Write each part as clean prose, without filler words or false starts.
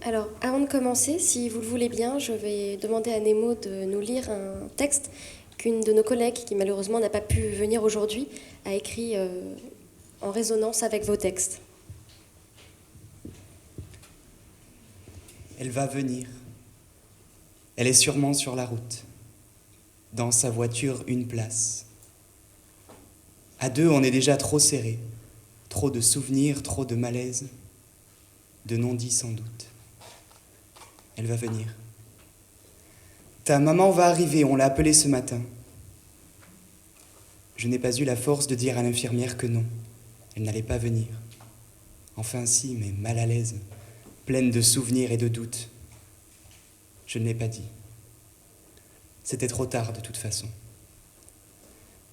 Alors, avant de commencer, si vous le voulez bien, je vais demander à Nemo de nous lire un texte qu'une de nos collègues, qui malheureusement n'a pas pu venir aujourd'hui, a écrit en résonance avec vos textes. Elle va venir. Elle est sûrement sur la route. Dans sa voiture, une place. À deux, on est déjà trop serré. Trop de souvenirs, trop de malaise. De non-dits sans doute. Elle va venir. Ta maman va arriver, on l'a appelée ce matin. Je n'ai pas eu la force de dire à l'infirmière que non. Elle n'allait pas venir. Enfin si, mais mal à l'aise, pleine de souvenirs et de doutes. Je ne l'ai pas dit. C'était trop tard de toute façon.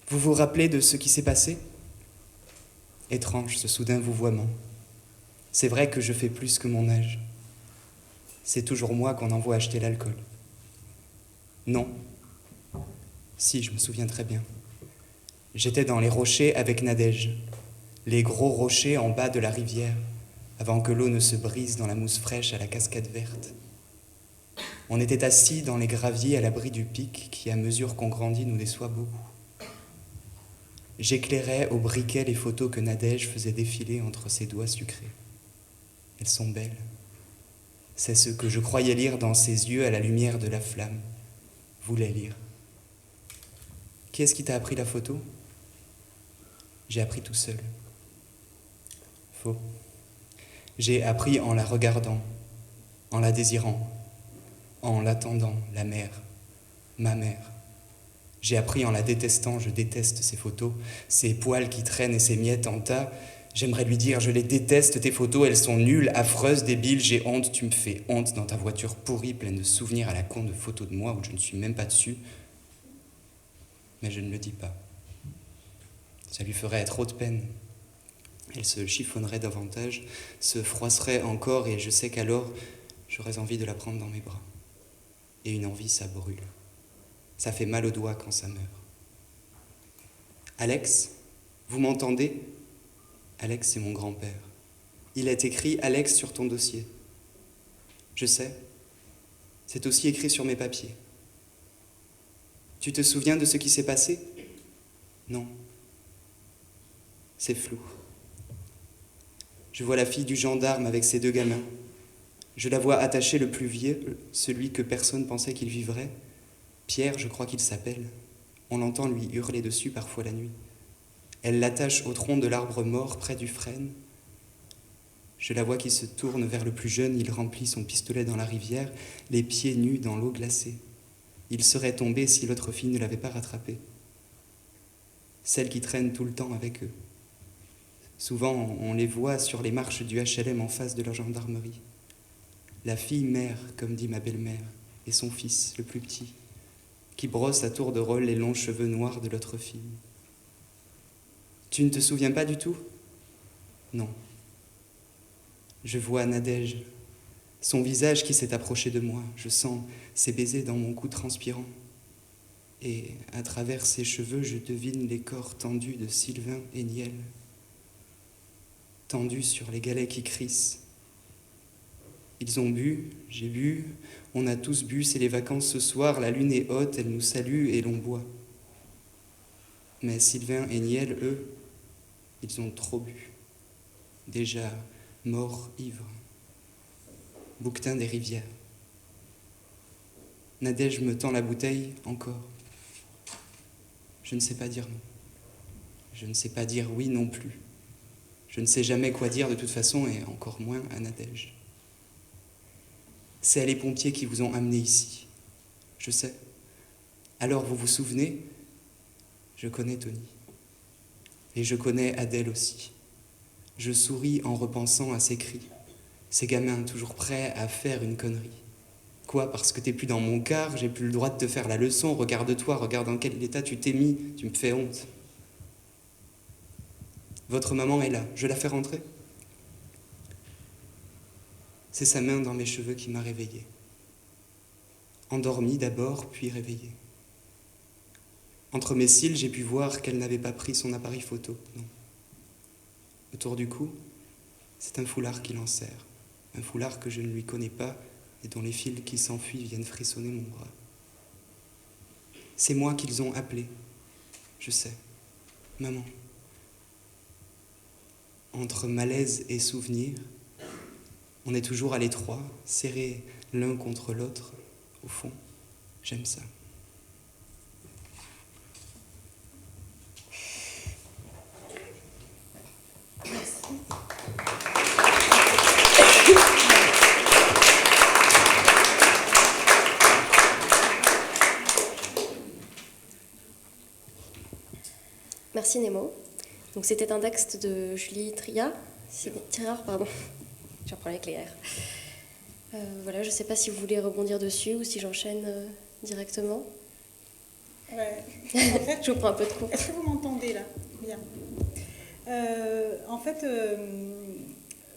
Vous vous rappelez de ce qui s'est passé ? Étrange ce soudain vouvoiement. C'est vrai que je fais plus que mon âge. C'est toujours moi qu'on envoie acheter l'alcool. Non. Si, je me souviens très bien. J'étais dans les rochers avec Nadège, les gros rochers en bas de la rivière, avant que l'eau ne se brise dans la mousse fraîche à la cascade verte. On était assis dans les graviers à l'abri du pic qui, à mesure qu'on grandit, nous déçoit beaucoup. J'éclairais au briquet les photos que Nadège faisait défiler entre ses doigts sucrés. Elles sont belles. C'est ce que je croyais lire dans ses yeux à la lumière de la flamme. Voulais lire. Qui est-ce qui t'a appris la photo ? J'ai appris tout seul. Faux. J'ai appris en la regardant, en la désirant, en l'attendant, la mère, ma mère. J'ai appris en la détestant, je déteste ces photos, ces poils qui traînent et ces miettes en tas. J'aimerais lui dire, je les déteste, tes photos, elles sont nulles, affreuses, débiles, j'ai honte, tu me fais honte dans ta voiture pourrie, pleine de souvenirs à la con de photos de moi où je ne suis même pas dessus. Mais je ne le dis pas. Ça lui ferait trop de peine. Elle se chiffonnerait davantage, se froisserait encore et je sais qu'alors, j'aurais envie de la prendre dans mes bras. Et une envie, ça brûle. Ça fait mal aux doigts quand ça meurt. Alex, vous m'entendez ? Alex, c'est mon grand-père. Il est écrit Alex sur ton dossier. Je sais. C'est aussi écrit sur mes papiers. Tu te souviens de ce qui s'est passé ? Non. C'est flou. Je vois la fille du gendarme avec ses deux gamins. Je la vois attacher le plus vieux, celui que personne pensait qu'il vivrait. Pierre, je crois qu'il s'appelle. On l'entend lui hurler dessus parfois la nuit. Elle l'attache au tronc de l'arbre mort près du frêne. Je la vois qui se tourne vers le plus jeune, il remplit son pistolet dans la rivière, les pieds nus dans l'eau glacée. Il serait tombé si l'autre fille ne l'avait pas rattrapé. Celle qui traîne tout le temps avec eux. Souvent, on les voit sur les marches du HLM en face de la gendarmerie. La fille mère, comme dit ma belle-mère, et son fils, le plus petit, qui brosse à tour de rôle les longs cheveux noirs de l'autre fille. Tu ne te souviens pas du tout ? Non. Je vois Nadège, son visage qui s'est approché de moi. Je sens ses baisers dans mon cou transpirant. Et à travers ses cheveux, je devine les corps tendus de Sylvain et Niel. Tendus sur les galets qui crissent. Ils ont bu, j'ai bu, on a tous bu, c'est les vacances ce soir, la lune est haute, elle nous salue et l'on boit. Mais Sylvain et Niel, eux, ils ont trop bu. Déjà morts, ivres. Bouquetin des rivières. Nadège me tend la bouteille, encore. Je ne sais pas dire non. Je ne sais pas dire oui non plus. Je ne sais jamais quoi dire de toute façon, et encore moins à Nadège. C'est les pompiers qui vous ont amené ici. Je sais. Alors vous vous souvenez ? Je connais Tony. Et je connais Adèle aussi. Je souris en repensant à ces cris. Ces gamins toujours prêts à faire une connerie. Quoi, parce que t'es plus dans mon quart, j'ai plus le droit de te faire la leçon, regarde-toi, regarde dans quel état tu t'es mis, tu me fais honte. Votre maman est là, je la fais rentrer ? C'est sa main dans mes cheveux qui m'a réveillée. Endormie d'abord, puis réveillée. Entre mes cils, j'ai pu voir qu'elle n'avait pas pris son appareil photo, non. Autour du cou, c'est un foulard qui l'enserre. un foulard que je ne lui connais pas et dont les fils qui s'enfuient viennent frissonner mon bras. C'est moi qu'ils ont appelé, je sais, maman. Entre malaise et souvenir, on est toujours à l'étroit, serrés l'un contre l'autre. Au fond, j'aime ça. Merci Nemo. Donc c'était un texte de Julie Triard, pardon. J'ai un problème avec les R. Voilà, je ne sais pas si vous voulez rebondir dessus ou si j'enchaîne directement. Ouais. En fait, je vous prends un peu de cours. Est-ce que vous m'entendez là? Bien. En fait,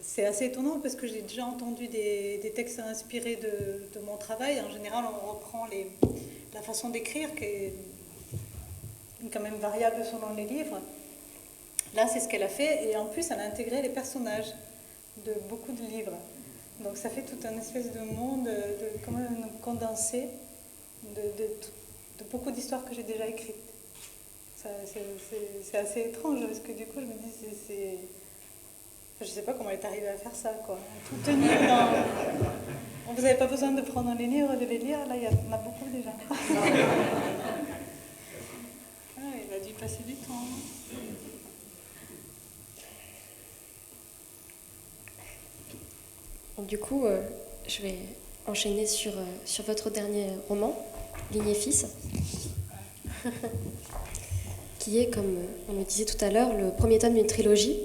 c'est assez étonnant parce que j'ai déjà entendu des textes inspirés de mon travail. En général, on reprend la façon d'écrire qui est quand même variable selon les livres. Là, c'est ce qu'elle a fait et en plus, elle a intégré les personnages de beaucoup de livres. Donc ça fait tout un espèce de monde quand même condensé de beaucoup d'histoires que j'ai déjà écrites. C'est assez étrange parce que du coup je me dis je sais pas comment elle est arrivée à faire ça quoi. Tout tenir dans... Vous n'avez pas besoin de prendre les livres, de les lire, là il y en a beaucoup déjà. Il a dû passer du temps. Donc, du coup, je vais enchaîner sur votre dernier roman, Ligne et Fils, qui est, comme on le disait tout à l'heure, le premier tome d'une trilogie.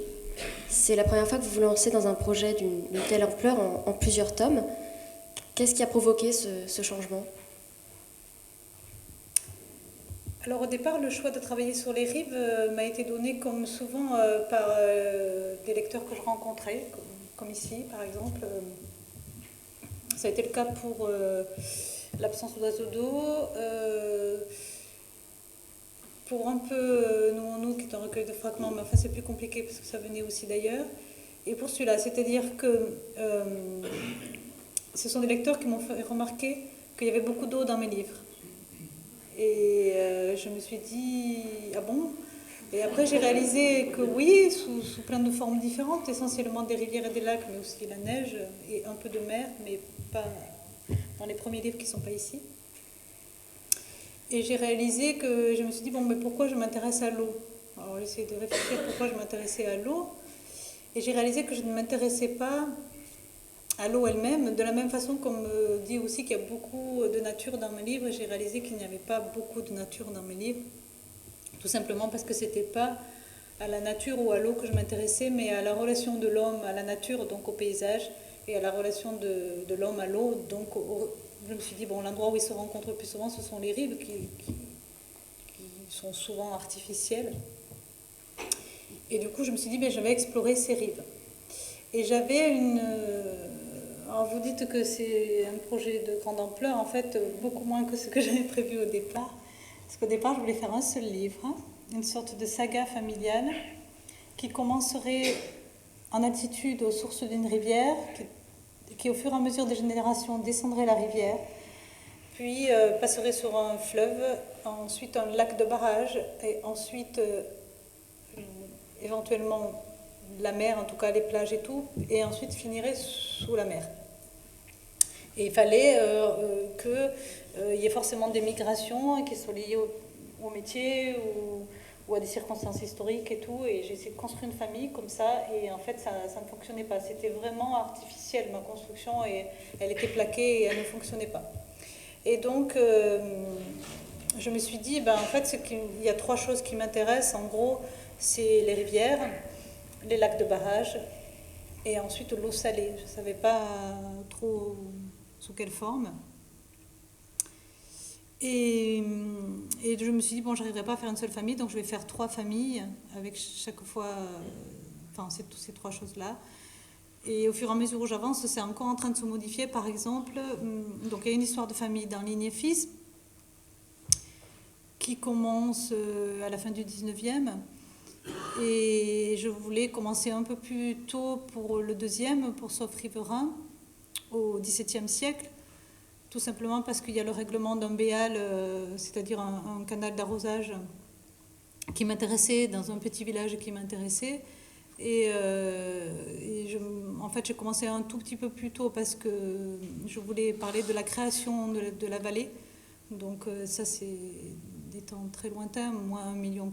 C'est la première fois que vous vous lancez dans un projet d'une telle ampleur en plusieurs tomes. Qu'est-ce qui a provoqué ce changement ? Alors au départ, le choix de travailler sur les rives m'a été donné comme souvent par des lecteurs que je rencontrais, comme ici par exemple. Ça a été le cas pour L'absence d'oiseaux d'eau, pour un peu Nous en nous, qui est un recueil de fragments, mais enfin c'est plus compliqué parce que ça venait aussi d'ailleurs. Et pour celui-là, c'est-à-dire que ce sont des lecteurs qui m'ont fait remarquer qu'il y avait beaucoup d'eau dans mes livres. Et je me suis dit, ah bon? Et après j'ai réalisé que oui, sous plein de formes différentes, essentiellement des rivières et des lacs, mais aussi la neige et un peu de mer, mais pas dans les premiers livres qui ne sont pas ici. Et j'ai réalisé que je me suis dit, bon, mais pourquoi je m'intéresse à l'eau? Alors j'ai essayé de réfléchir pourquoi je m'intéressais à l'eau. Et j'ai réalisé que je ne m'intéressais pas à l'eau elle-même, de la même façon qu'on me dit aussi qu'il y a beaucoup de nature dans mes livres. J'ai réalisé qu'il n'y avait pas beaucoup de nature dans mes livres, tout simplement parce que ce n'était pas à la nature ou à l'eau que je m'intéressais, mais à la relation de l'homme à la nature, donc au paysage, et à la relation de l'homme à l'eau. Donc je me suis dit, bon, l'endroit où ils se rencontrent le plus souvent, ce sont les rives qui sont souvent artificielles. Et du coup, je me suis dit, ben, je vais explorer ces rives. Et j'avais une... Alors vous dites que c'est un projet de grande ampleur, en fait, beaucoup moins que ce que j'avais prévu au départ. Parce qu'au départ, je voulais faire un seul livre, une sorte de saga familiale qui commencerait en altitude aux sources d'une rivière, qui au fur et à mesure des générations descendrait la rivière, puis passerait sur un fleuve, ensuite un lac de barrage, et ensuite éventuellement la mer, en tout cas les plages et tout, et ensuite finirait sous la mer. Et il fallait qu'il y ait forcément des migrations qui soient liées au métier ou à des circonstances historiques et tout. Et j'ai essayé de construire une famille comme ça, et en fait ça ne fonctionnait pas. C'était vraiment artificiel, ma construction, et elle était plaquée et elle ne fonctionnait pas. Et donc je me suis dit, ben, en fait il y a trois choses qui m'intéressent. En gros, c'est les rivières, les lacs de barrage et ensuite l'eau salée. Je ne savais pas trop sous quelle forme. Et je me suis dit, bon, je n'arriverai pas à faire une seule famille, donc je vais faire 3 familles avec chaque fois, ces 3 choses-là. Et au fur et à mesure où j'avance, c'est encore en train de se modifier. Par exemple, donc il y a une histoire de famille dans Ligne et Fils qui commence à la fin du 19e. Et je voulais commencer un peu plus tôt pour le deuxième, pour Sauf Riverain. au XVIIe siècle, tout simplement parce qu'il y a le règlement d'un béal, c'est-à-dire un canal d'arrosage qui m'intéressait, dans un petit village qui m'intéressait. En fait, j'ai commencé un tout petit peu plus tôt parce que je voulais parler de la création de la vallée. Donc ça, c'est des temps très lointains, moins 1,4 million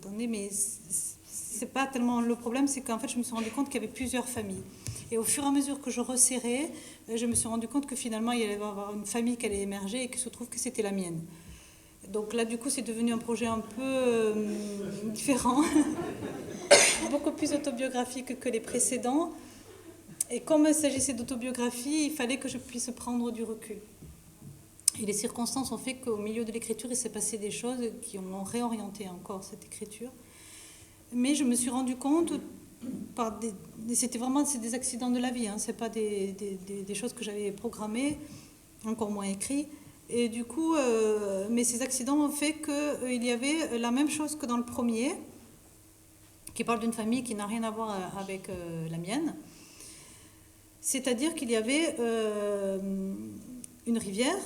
d'années, mais c'est pas tellement le problème, c'est qu'en fait, je me suis rendu compte qu'il y avait plusieurs familles. Et au fur et à mesure que je resserrais, je me suis rendu compte que finalement, il y allait y avoir une famille qui allait émerger et qu'il se trouve que c'était la mienne. Donc là, du coup, c'est devenu un projet un peu différent, beaucoup plus autobiographique que les précédents. Et comme il s'agissait d'autobiographie, il fallait que je puisse prendre du recul. Et les circonstances ont fait qu'au milieu de l'écriture, il s'est passé des choses qui ont réorienté encore cette écriture. Mais je me suis rendu compte, c'est des accidents de la vie, hein, c'est pas des choses que j'avais programmées, encore moins écrites. Et du coup, mais ces accidents ont fait qu'il y avait la même chose que dans le premier, qui parle d'une famille qui n'a rien à voir avec la mienne. C'est-à-dire qu'il y avait une rivière,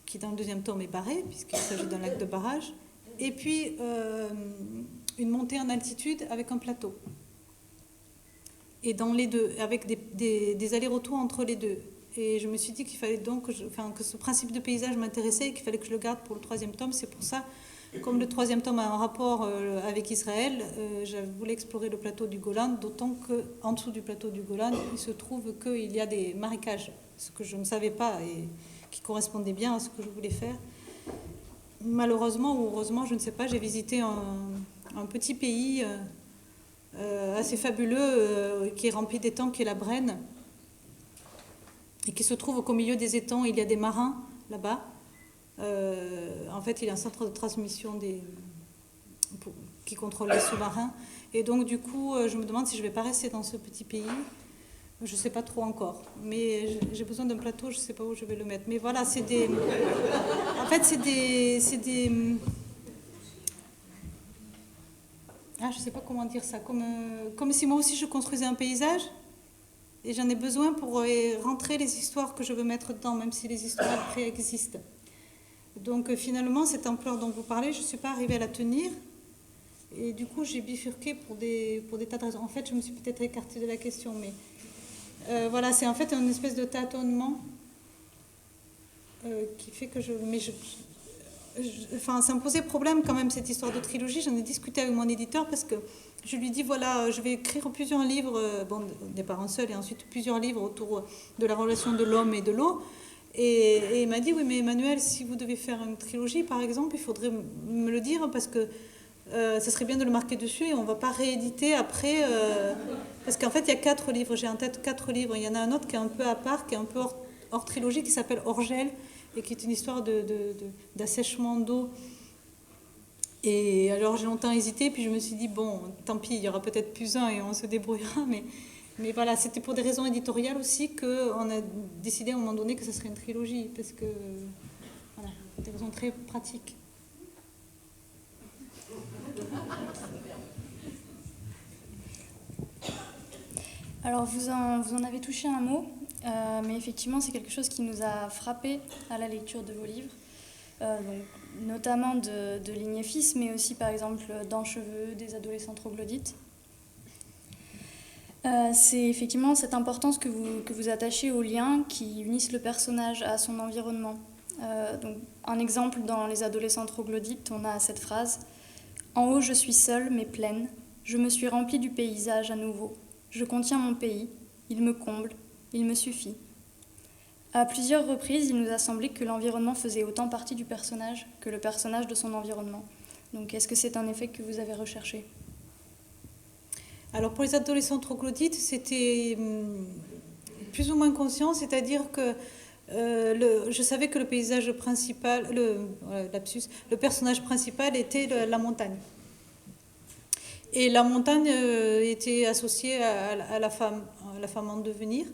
qui dans le deuxième tome est barrée, puisqu'il s'agit d'un lac de barrage, et puis une montée en altitude avec un plateau. Et dans les deux, avec des allers-retours entre les deux. Et je me suis dit qu'il fallait donc que ce principe de paysage m'intéressait et qu'il fallait que je le garde pour le troisième tome. C'est pour ça, comme le troisième tome a un rapport avec Israël, je voulais explorer le plateau du Golan, d'autant qu'en dessous du plateau du Golan, il se trouve qu'il y a des marécages, ce que je ne savais pas et qui correspondait bien à ce que je voulais faire. Malheureusement ou heureusement, je ne sais pas, j'ai visité un petit pays assez fabuleux qui est rempli d'étangs, qui est la Brenne, et qui se trouve qu'au milieu des étangs, il y a des marins là-bas. En fait, il y a un centre de transmission qui contrôle les sous-marins. Et donc, du coup, je me demande si je ne vais pas rester dans ce petit pays. Je ne sais pas trop encore. Mais j'ai besoin d'un plateau, je ne sais pas où je vais le mettre. Mais voilà, c'est des... En fait, c'est des... Ah, je ne sais pas comment dire ça. Comme si moi aussi je construisais un paysage. Et j'en ai besoin pour rentrer les histoires que je veux mettre dedans, même si les histoires préexistent. Donc finalement, cette ampleur dont vous parlez, je ne suis pas arrivée à la tenir. Et du coup, j'ai bifurqué pour des tas de raisons. En fait, je me suis peut-être écartée de la question, mais voilà, c'est en fait une espèce de tâtonnement qui fait que enfin, ça me posait problème quand même, cette histoire de trilogie. J'en ai discuté avec mon éditeur parce que je lui dis, voilà, je vais écrire plusieurs livres, bon, au départ un seul, et ensuite plusieurs livres autour de la relation de l'homme et de l'eau. Et il m'a dit, oui, mais Emmanuel, si vous devez faire une trilogie, par exemple, il faudrait me le dire parce que ça serait bien de le marquer dessus et on ne va pas rééditer après. Parce qu'en fait, il y a 4 livres, j'ai en tête 4 livres. Il y en a un autre qui est un peu à part, qui est un peu hors trilogie, qui s'appelle Orgel, et qui est une histoire d'assèchement d'eau. Et alors j'ai longtemps hésité, puis je me suis dit, bon, tant pis, il y aura peut-être plus un et on se débrouillera, mais voilà, c'était pour des raisons éditoriales aussi qu'on a décidé à un moment donné que ce serait une trilogie, parce que, voilà, des raisons très pratiques. Alors vous en avez touché un mot, mais effectivement c'est quelque chose qui nous a frappé à la lecture de vos livres, donc, notamment de Ligne et Fils, mais aussi par exemple d'Encheveux, des adolescents troglodytes. C'est effectivement cette importance que vous attachez aux liens qui unissent le personnage à son environnement. Donc, un exemple dans Les adolescents troglodytes, on a cette phrase « En haut je suis seule mais pleine, je me suis remplie du paysage à nouveau. Je contiens mon pays, il me comble, il me suffit. » À plusieurs reprises, il nous a semblé que l'environnement faisait autant partie du personnage que le personnage de son environnement. Donc, est-ce que c'est un effet que vous avez recherché ? Alors, pour Les adolescents troglodytes, c'était plus ou moins conscient, c'est-à-dire que je savais que le paysage principal, le personnage principal était la montagne. Et la montagne était associée à la femme en devenir.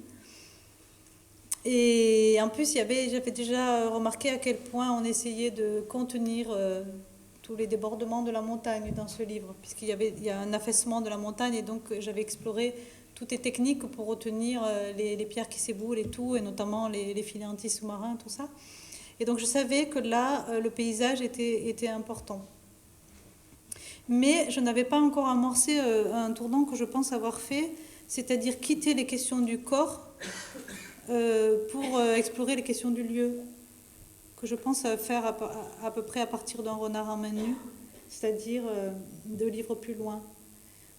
Et en plus, j'avais déjà remarqué à quel point on essayait de contenir tous les débordements de la montagne dans ce livre, puisqu'il y a un affaissement de la montagne, et donc j'avais exploré tout est technique pour retenir les pierres qui s'éboulent et tout, et notamment les filets anti-sous-marins, tout ça. Et donc je savais que là, le paysage était important. Mais je n'avais pas encore amorcé un tournant que je pense avoir fait, c'est-à-dire quitter les questions du corps pour explorer les questions du lieu, que je pense faire à peu près à partir d'un renard en main nue, c'est-à-dire 2 livres plus loin.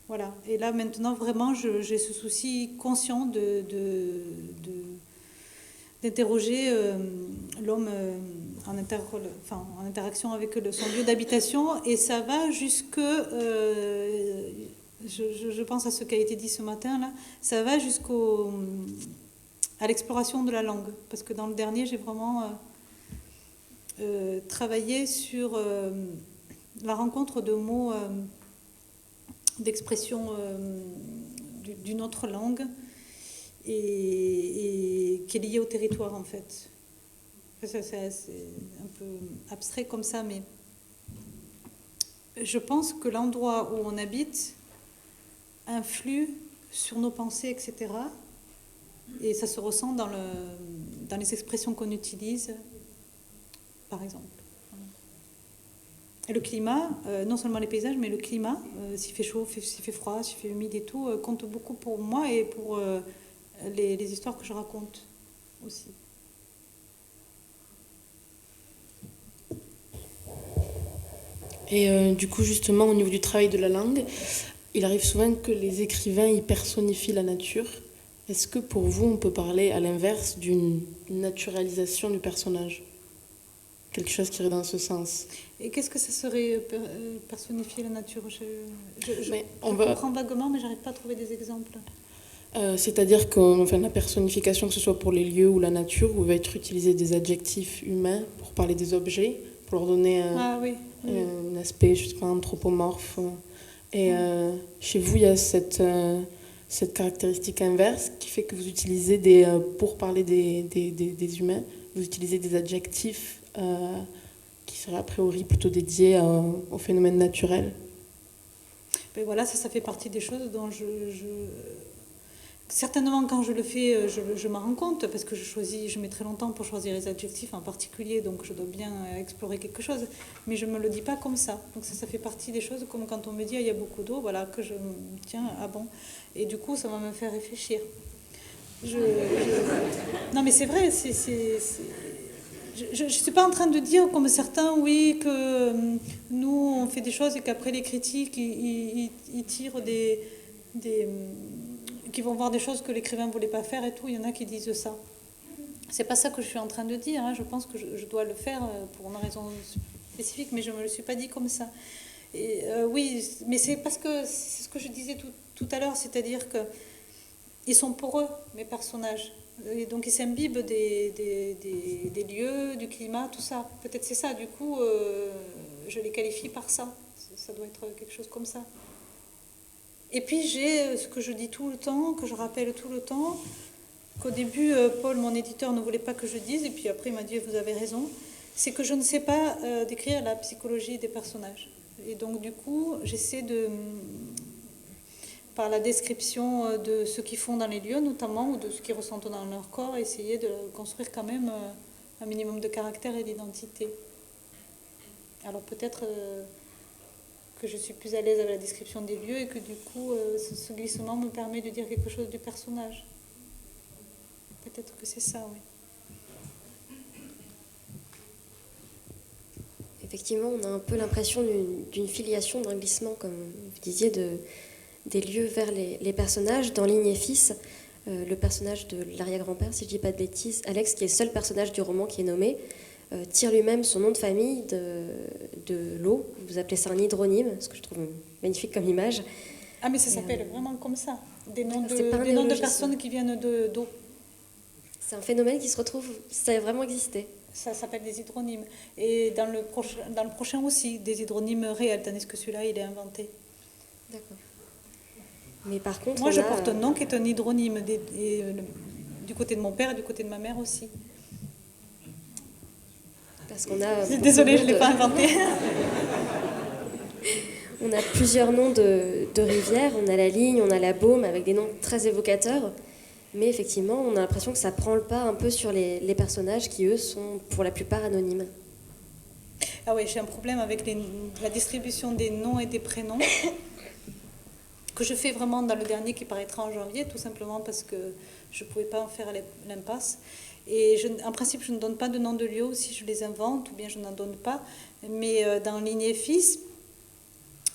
Voilà. Et là, maintenant, vraiment, j'ai ce souci conscient d'interroger l'homme en interaction avec son lieu d'habitation. Et ça va jusque... je pense à ce qui a été dit ce matin, là. Ça va à l'exploration de la langue. Parce que dans le dernier, j'ai vraiment travaillé sur la rencontre de mots... d'expression d'une autre langue et qui est liée au territoire en fait. C'est un peu abstrait comme ça, mais je pense que l'endroit où on habite influe sur nos pensées, etc. Et ça se ressent dans les expressions qu'on utilise, par exemple. Et le climat, non seulement les paysages, mais le climat, s'il fait chaud, s'il fait froid, s'il fait humide et tout, compte beaucoup pour moi et pour les histoires que je raconte aussi. Et du coup, justement, au niveau du travail de la langue, il arrive souvent que les écrivains y personnifient la nature. Est-ce que pour vous, on peut parler à l'inverse d'une naturalisation du personnage ? Quelque chose qui irait dans ce sens. Et qu'est-ce que ça serait personnifier la nature? Je comprends vaguement, mais j'arrive pas à trouver des exemples. C'est-à-dire que la personnification, que ce soit pour les lieux ou la nature, où il va être utilisé des adjectifs humains pour parler des objets, pour leur donner un aspect, je sais pas, anthropomorphe. Et chez vous, il y a cette caractéristique inverse qui fait que vous utilisez pour parler des humains, vous utilisez des adjectifs qui seraient a priori plutôt dédiés au phénomène naturel. Ben voilà, ça fait partie des choses dont certainement quand je le fais, je m'en rends compte parce que je mets très longtemps pour choisir les adjectifs en particulier, donc je dois bien explorer quelque chose, mais je me le dis pas comme ça. Donc ça fait partie des choses comme quand on me dit il y a beaucoup d'eau, voilà, que je me tiens, ah bon, et du coup ça va me faire réfléchir. Non mais c'est vrai, je ne suis pas en train de dire, comme certains, oui, que nous, on fait des choses et qu'après les critiques, ils tirent qui vont voir des choses que l'écrivain ne voulait pas faire et tout. Il y en a qui disent ça. C'est pas ça que je suis en train de dire. Hein. Je pense que je dois le faire pour une raison spécifique, mais je ne me le suis pas dit comme ça. Et, oui, mais c'est parce que c'est ce que je disais tout à l'heure, c'est-à-dire qu'ils sont pour eux, mes personnages. Et donc ils s'imbibent des lieux, du climat, tout ça. Peut-être c'est ça, du coup, je les qualifie par ça. Ça doit être quelque chose comme ça. Et puis j'ai ce que je dis tout le temps, que je rappelle tout le temps, qu'au début, Paul, mon éditeur, ne voulait pas que je dise, et puis après il m'a dit, vous avez raison, c'est que je ne sais pas décrire la psychologie des personnages. Et donc du coup, j'essaie par la description de ce qu'ils font dans les lieux, notamment, ou de ce qu'ils ressentent dans leur corps, essayer de construire quand même un minimum de caractère et d'identité. Alors peut-être que je suis plus à l'aise avec la description des lieux et que du coup, ce glissement me permet de dire quelque chose du personnage. Peut-être que c'est ça, oui. Effectivement, on a un peu l'impression d'une filiation, d'un glissement, comme vous disiez, des lieux vers les personnages. Dans Ligne et Fils, le personnage de l'arrière-grand-père, si je ne dis pas de bêtises, Alex, qui est le seul personnage du roman qui est nommé, tire lui-même son nom de famille de l'eau. Vous appelez ça un hydronyme, ce que je trouve magnifique comme image. Ah, mais ça s'appelle vraiment comme ça. Des noms de personnes qui viennent d'eau. C'est un phénomène qui se retrouve, ça a vraiment existé. Ça s'appelle des hydronymes. Et dans le prochain aussi, des hydronymes réels, tandis que celui-là, il est inventé. D'accord. Mais par contre, moi, je porte un nom qui est un hydronyme, du côté de mon père et du côté de ma mère aussi. Parce qu'on a désolée, je ne l'ai pas inventé. On a plusieurs noms de rivières. On a la Ligne, on a la Baume, avec des noms très évocateurs. Mais effectivement, on a l'impression que ça prend le pas un peu sur les personnages qui, eux, sont pour la plupart anonymes. Ah oui, j'ai un problème avec la distribution des noms et des prénoms, que je fais vraiment dans le dernier qui paraîtra en janvier, tout simplement parce que je ne pouvais pas en faire l'impasse. Et en principe, je ne donne pas de nom de lieu, ou si je les invente, ou bien je n'en donne pas. Mais dans Ligne et Fils,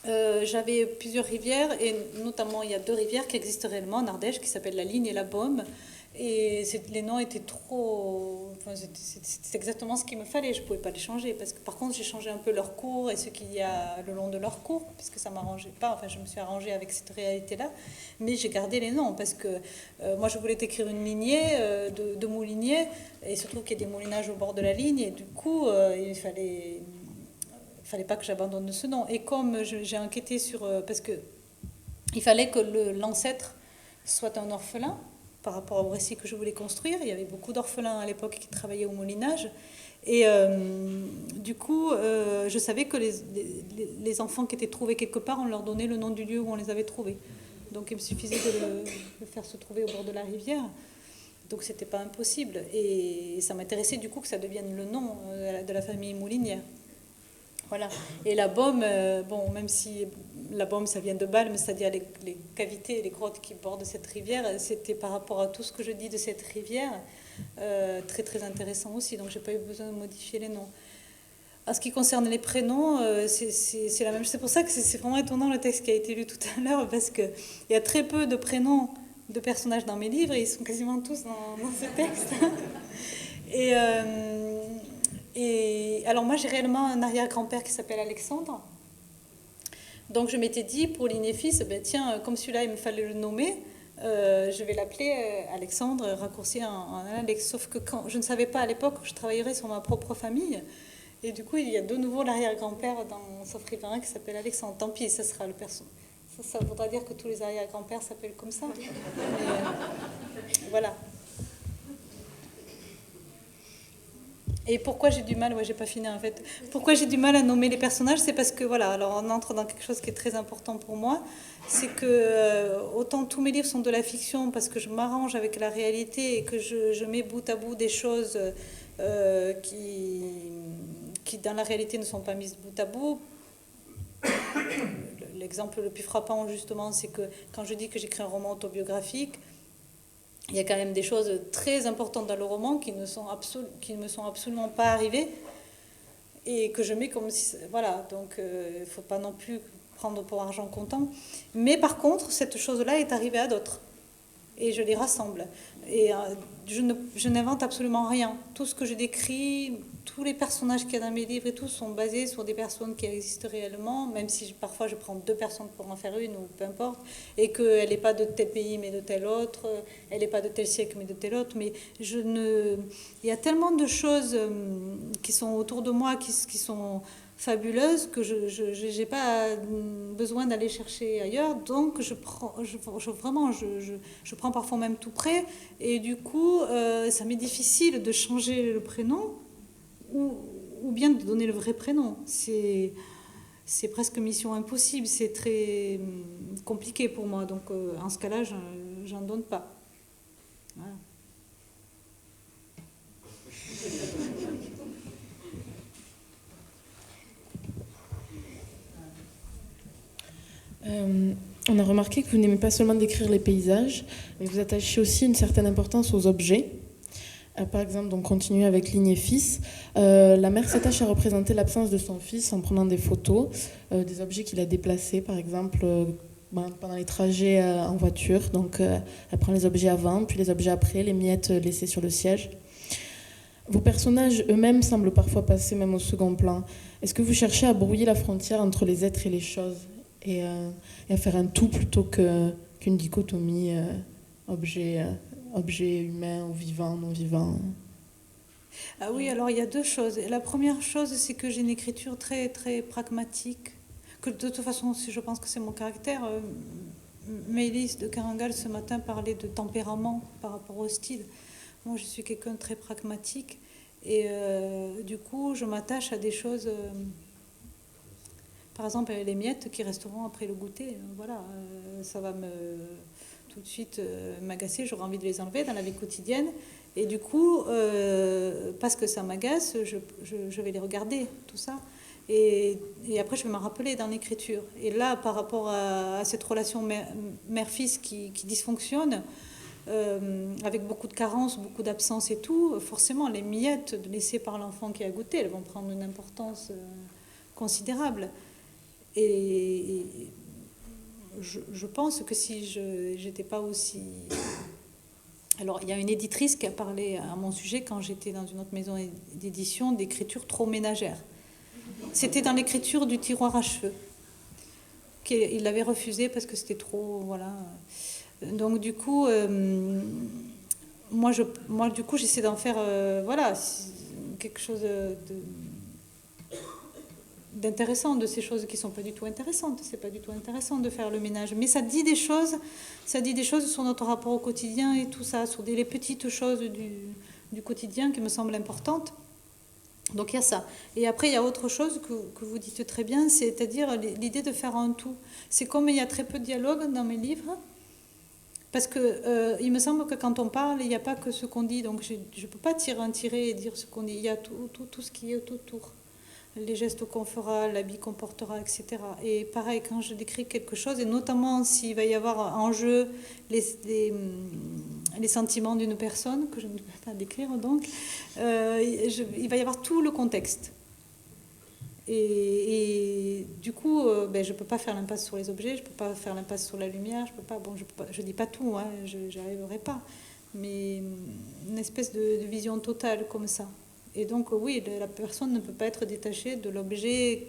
j'avais plusieurs rivières, et notamment il y a 2 rivières qui existent réellement en Ardèche, qui s'appellent la Ligne et la Baume. Et les noms étaient trop... Enfin, c'était exactement ce qu'il me fallait, je ne pouvais pas les changer. Parce que par contre, j'ai changé un peu leur cours et ce qu'il y a le long de leur cours, puisque ça ne m'arrangeait pas. Enfin, je me suis arrangée avec cette réalité-là. Mais j'ai gardé les noms, parce que moi, je voulais écrire une lignée de mouliniers. Et il se trouve qu'il y a des moulinages au bord de la ligne. Et du coup, il fallait pas que j'abandonne ce nom. Et comme j'ai enquêté sur... parce que il fallait que l'ancêtre soit un orphelin, par rapport au récit que je voulais construire. Il y avait beaucoup d'orphelins à l'époque qui travaillaient au moulinage. Et du coup, je savais que les enfants qui étaient trouvés quelque part, on leur donnait le nom du lieu où on les avait trouvés. Donc il me suffisait de le faire se trouver au bord de la rivière. Donc c'était pas impossible. Et ça m'intéressait du coup que ça devienne le nom de la famille moulinière. Voilà. Et la Baume, bon, même si la Baume, ça vient de Balme, c'est-à-dire les cavités et les grottes qui bordent cette rivière, c'était par rapport à tout ce que je dis de cette rivière, très très intéressant aussi. Donc, j'ai pas eu besoin de modifier les noms. En ce qui concerne les prénoms, c'est la même chose. C'est pour ça que c'est vraiment étonnant le texte qui a été lu tout à l'heure, parce qu'il y a très peu de prénoms de personnages dans mes livres, et ils sont quasiment tous dans ce texte. Et alors moi, j'ai réellement un arrière-grand-père qui s'appelle Alexandre. Donc je m'étais dit, pour Ligne et Fils, ben, tiens, comme celui-là, il me fallait le nommer, je vais l'appeler Alexandre, raccourci en Alex. Sauf que je ne savais pas à l'époque que je travaillerais sur ma propre famille. Et du coup, il y a de nouveau l'arrière-grand-père dans Sauf Riverain qui s'appelle Alexandre. Tant pis, ça sera le perso. Ça voudra dire que tous les arrière-grands-pères s'appellent comme ça. Mais, voilà. Et pourquoi j'ai du mal, j'ai pas fini en fait. Pourquoi j'ai du mal à nommer les personnages, c'est parce que voilà, alors on entre dans quelque chose qui est très important pour moi, c'est que autant tous mes livres sont de la fiction parce que je m'arrange avec la réalité et que je mets bout à bout des choses qui dans la réalité ne sont pas mises bout à bout. L'exemple le plus frappant justement, c'est que quand je dis que j'écris un roman autobiographique, il y a quand même des choses très importantes dans le roman qui ne me sont absolument pas arrivées et que je mets comme si... Voilà, donc il ne faut pas non plus prendre pour argent comptant. Mais par contre, cette chose-là est arrivée à d'autres. Et je les rassemble. Et je n'invente absolument rien. Tout ce que je décris, tous les personnages qu'il y a dans mes livres et tout sont basés sur des personnes qui existent réellement, même si parfois je prends 2 personnes pour en faire une ou peu importe, et qu'elle n'est pas de tel pays mais de tel autre, elle n'est pas de tel siècle mais de tel autre. Mais il y a tellement de choses qui sont autour de moi, qui sont fabuleuses que je n'ai pas besoin d'aller chercher ailleurs, donc je prends parfois même tout près, et du coup ça m'est difficile de changer le prénom ou bien de donner le vrai prénom. C'est presque mission impossible, c'est très compliqué pour moi, donc en ce cas-là j'en donne pas. Voilà. On a remarqué que vous n'aimez pas seulement décrire les paysages, mais vous attachez aussi une certaine importance aux objets. Par exemple, donc continuer avec Ligne et Fils, la mère s'attache à représenter l'absence de son fils en prenant des photos, des objets qu'il a déplacés, par exemple pendant les trajets en voiture. Donc elle prend les objets avant, puis les objets après, les miettes laissées sur le siège. Vos personnages eux-mêmes semblent parfois passer même au second plan. Est-ce que vous cherchez à brouiller la frontière entre les êtres et les choses et à faire un tout plutôt qu'une dichotomie objet humain ou vivant, non vivant? Ah oui, alors il y a 2 choses. La première chose, c'est que j'ai une écriture très, très pragmatique, que de toute façon, je pense que c'est mon caractère. Mélisse de Carangal ce matin parlait de tempérament par rapport au style. Moi, je suis quelqu'un de très pragmatique et du coup, je m'attache à des choses... Par exemple, les miettes qui resteront après le goûter, voilà, ça va tout de suite m'agacer, j'aurai envie de les enlever dans la vie quotidienne. Et du coup, parce que ça m'agace, je vais les regarder, tout ça. Et après, je vais m'en rappeler dans l'écriture. Et là, par rapport à cette relation mère-fils qui dysfonctionne, avec beaucoup de carences, beaucoup d'absence et tout, forcément, les miettes laissées par l'enfant qui a goûté, elles vont prendre une importance considérable. Et je pense que si je n'étais pas aussi... Alors, il y a une éditrice qui a parlé à mon sujet quand j'étais dans une autre maison d'édition d'écriture trop ménagère. C'était dans l'écriture du tiroir à cheveux. Il l'avait refusé parce que c'était trop... Voilà. Donc, du coup, moi, du coup, j'essaie d'en faire voilà, quelque chose d'intéressant, de ces choses qui ne sont pas du tout intéressantes. C'est pas du tout intéressant de faire le ménage. Mais ça dit des choses sur notre rapport au quotidien et tout ça, sur les petites choses du quotidien qui me semblent importantes. Donc il y a ça. Et après, il y a autre chose que vous dites très bien, c'est-à-dire l'idée de faire un tout. C'est comme il y a très peu de dialogue dans mes livres, parce que il me semble que quand on parle, il n'y a pas que ce qu'on dit. Donc je ne peux pas tirer et dire ce qu'on dit. Il y a tout ce qui est autour. Les gestes qu'on fera, l'habit qu'on portera, etc. Et pareil, quand je décris quelque chose, et notamment s'il va y avoir en jeu les sentiments d'une personne, que je ne peux pas décrire donc, il va y avoir tout le contexte. Et du coup, je ne peux pas faire l'impasse sur les objets, je ne peux pas faire l'impasse sur la lumière, je ne dis pas tout, hein, je n'y arriverai pas, mais une espèce de vision totale comme ça. Et donc, oui, la personne ne peut pas être détachée de l'objet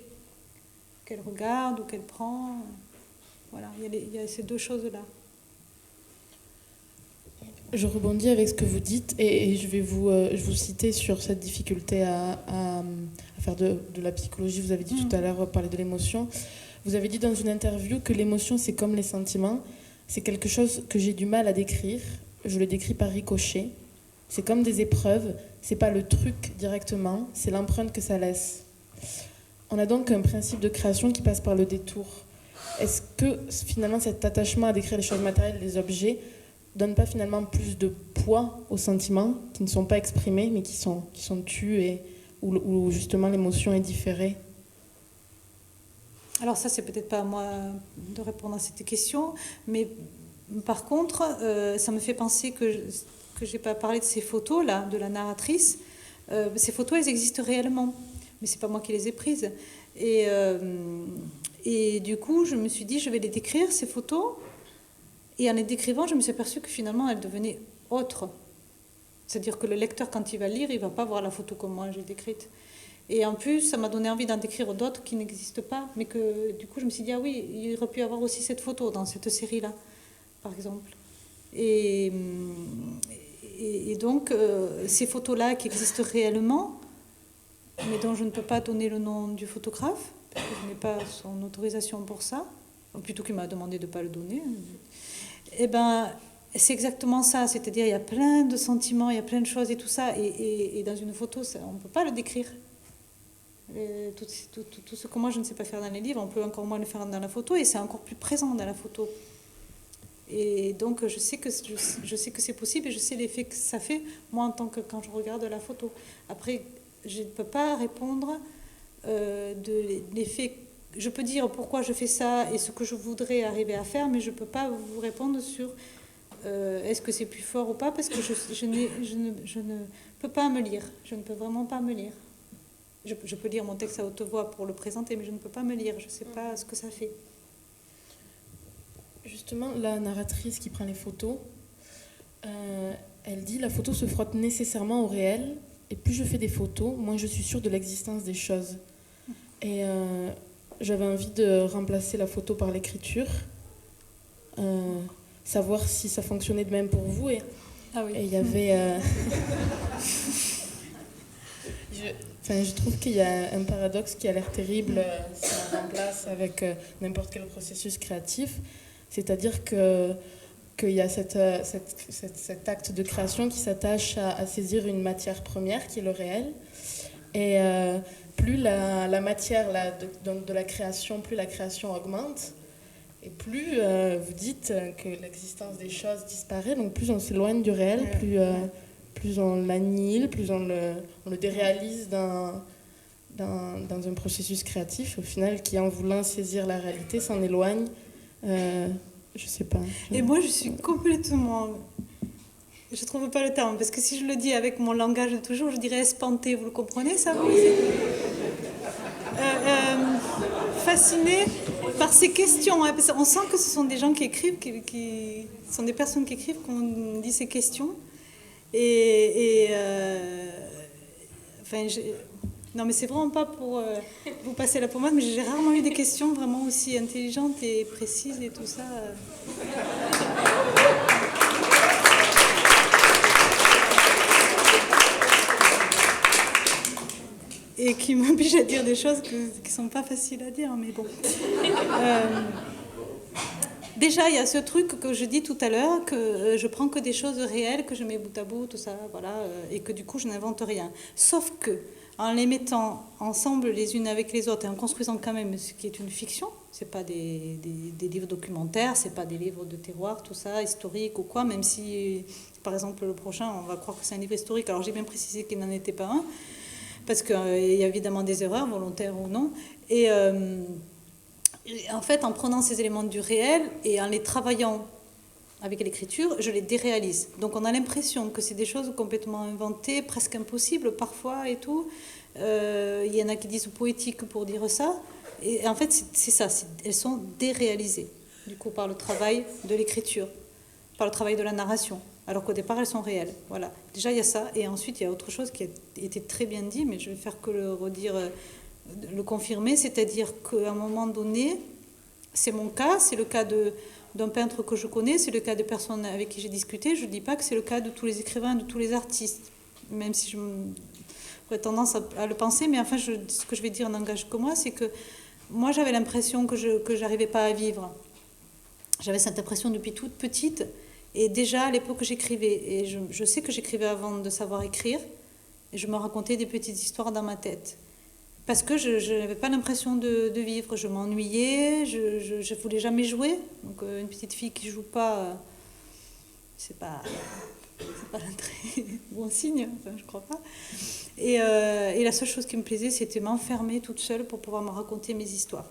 qu'elle regarde ou qu'elle prend. Voilà, il y a ces deux choses-là. Je rebondis avec ce que vous dites et je vais vous citer sur cette difficulté à faire de la psychologie. Vous avez dit tout à l'heure, parler de l'émotion. Vous avez dit dans une interview que l'émotion, c'est comme les sentiments. C'est quelque chose que j'ai du mal à décrire. Je le décris par ricochet. C'est comme des épreuves. C'est pas le truc directement, c'est l'empreinte que ça laisse. On a donc un principe de création qui passe par le détour. Est-ce que finalement cet attachement à décrire les choses matérielles, les objets, donne pas finalement plus de poids aux sentiments qui ne sont pas exprimés mais qui sont tus et où justement l'émotion est différée? Alors ça, c'est peut-être pas à moi de répondre à cette question, mais par contre, ça me fait penser que je n'ai pas parlé de ces photos-là, de la narratrice. Ces photos, elles existent réellement, mais ce n'est pas moi qui les ai prises. Et du coup, je me suis dit, je vais les décrire, ces photos. Et en les décrivant, je me suis aperçue que finalement, elles devenaient autres. C'est-à-dire que le lecteur, quand il va lire, il ne va pas voir la photo comme moi j'ai décrite. Et en plus, ça m'a donné envie d'en décrire d'autres qui n'existent pas, mais que du coup, je me suis dit, ah oui, il aurait pu y avoir aussi cette photo dans cette série-là, par exemple. Et donc, ces photos-là qui existent réellement, mais dont je ne peux pas donner le nom du photographe, parce que je n'ai pas son autorisation pour ça, ou plutôt qu'il m'a demandé de ne pas le donner, eh ben, c'est exactement ça. C'est-à-dire, il y a plein de sentiments, il y a plein de choses et tout ça, et dans une photo, on ne peut pas le décrire. Tout ce que moi, je ne sais pas faire dans les livres, on peut encore moins le faire dans la photo, et c'est encore plus présent dans la photo. Et donc, je sais que c'est possible et je sais l'effet que ça fait, moi, en tant que quand je regarde la photo. Après, je ne peux pas répondre de l'effet. Je peux dire pourquoi je fais ça et ce que je voudrais arriver à faire, mais je ne peux pas vous répondre sur est-ce que c'est plus fort ou pas, parce que je ne peux pas me lire. Je ne peux vraiment pas me lire. Je peux lire mon texte à haute voix pour le présenter, mais je ne peux pas me lire. Je ne sais pas ce que ça fait. Justement, la narratrice qui prend les photos, elle dit « La photo se frotte nécessairement au réel, et plus je fais des photos, moins je suis sûre de l'existence des choses. » Et j'avais envie de remplacer la photo par l'écriture, savoir si ça fonctionnait de même pour vous. Et il y avait... je trouve qu'il y a un paradoxe qui a l'air terrible si on remplace avec n'importe quel processus créatif. C'est-à-dire qu'il y a cet acte de création qui s'attache à saisir une matière première qui est le réel. Et plus la matière de la création, plus la création augmente, et plus vous dites que l'existence des choses disparaît, donc plus on s'éloigne du réel, plus on l'annihile, plus on le déréalise dans un processus créatif, au final, qui en voulant saisir la réalité s'en éloigne. Je sais pas. Et moi, je suis complètement... Je trouve pas le terme, parce que si je le dis avec mon langage de toujours, je dirais espanté. Vous le comprenez, ça, vous? Fascinée par ces questions. Hein, parce qu'on sent que ce sont des gens qui écrivent, qui sont des personnes qui écrivent, quand on dit ces questions. Enfin, non, mais c'est vraiment pas pour vous passer la pommade, mais j'ai rarement eu des questions vraiment aussi intelligentes et précises et tout ça. Et qui m'obligent à dire des choses qui ne sont pas faciles à dire, mais bon. Déjà, il y a ce truc que je dis tout à l'heure, que je prends que des choses réelles, que je mets bout à bout, tout ça, voilà, et que du coup, je n'invente rien. Sauf que, en les mettant ensemble les unes avec les autres, et en construisant quand même ce qui est une fiction, c'est pas des livres documentaires, c'est pas des livres de terroir, tout ça, historique ou quoi, même si, par exemple, le prochain, on va croire que c'est un livre historique, alors j'ai bien précisé qu'il n'en était pas un, parce qu'il y a évidemment des erreurs, volontaires ou non, et en fait, en prenant ces éléments du réel et en les travaillant avec l'écriture, je les déréalise. Donc on a l'impression que c'est des choses complètement inventées, presque impossibles parfois et tout. Il y en a qui disent poétiques pour dire ça. Et en fait, c'est ça, elles sont déréalisées, du coup, par le travail de l'écriture, par le travail de la narration, alors qu'au départ, elles sont réelles. Voilà. Déjà, il y a ça. Et ensuite, il y a autre chose qui a été très bien dit, mais je vais faire que le redire... le confirmer, c'est-à-dire qu'à un moment donné, c'est mon cas, c'est le cas d'un peintre que je connais, c'est le cas de personnes avec qui j'ai discuté, je ne dis pas que c'est le cas de tous les écrivains, de tous les artistes, même si j'aurais tendance à le penser, mais enfin, ce que je vais dire n'engage que moi, c'est que moi, j'avais l'impression que je n'arrivais pas à vivre. J'avais cette impression depuis toute petite, et déjà à l'époque j'écrivais, et je sais que j'écrivais avant de savoir écrire, et je me racontais des petites histoires dans ma tête. Parce que je n'avais pas l'impression de vivre, je m'ennuyais, je ne voulais jamais jouer. Donc une petite fille qui ne joue pas, c'est pas un très bon signe, enfin, je ne crois pas. Et la seule chose qui me plaisait, c'était m'enfermer toute seule pour pouvoir me raconter mes histoires.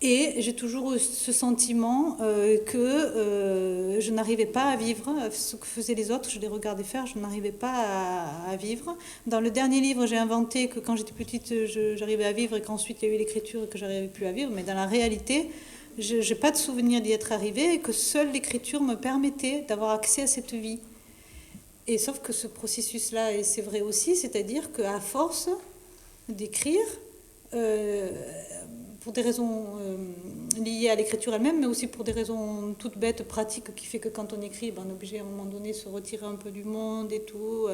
Et j'ai toujours eu ce sentiment que je n'arrivais pas à vivre ce que faisaient les autres, je les regardais faire, je n'arrivais pas à vivre. Dans le dernier livre, j'ai inventé que quand j'étais petite, j'arrivais à vivre et qu'ensuite il y a eu l'écriture et que je n'arrivais plus à vivre. Mais dans la réalité, je n'ai pas de souvenir d'y être arrivée et que seule l'écriture me permettait d'avoir accès à cette vie. Et sauf que ce processus-là, et c'est vrai aussi, c'est-à-dire qu'à force d'écrire... pour des raisons liées à l'écriture elle-même, mais aussi pour des raisons toutes bêtes, pratiques, qui fait que quand on écrit, on est obligé à un moment donné de se retirer un peu du monde et tout.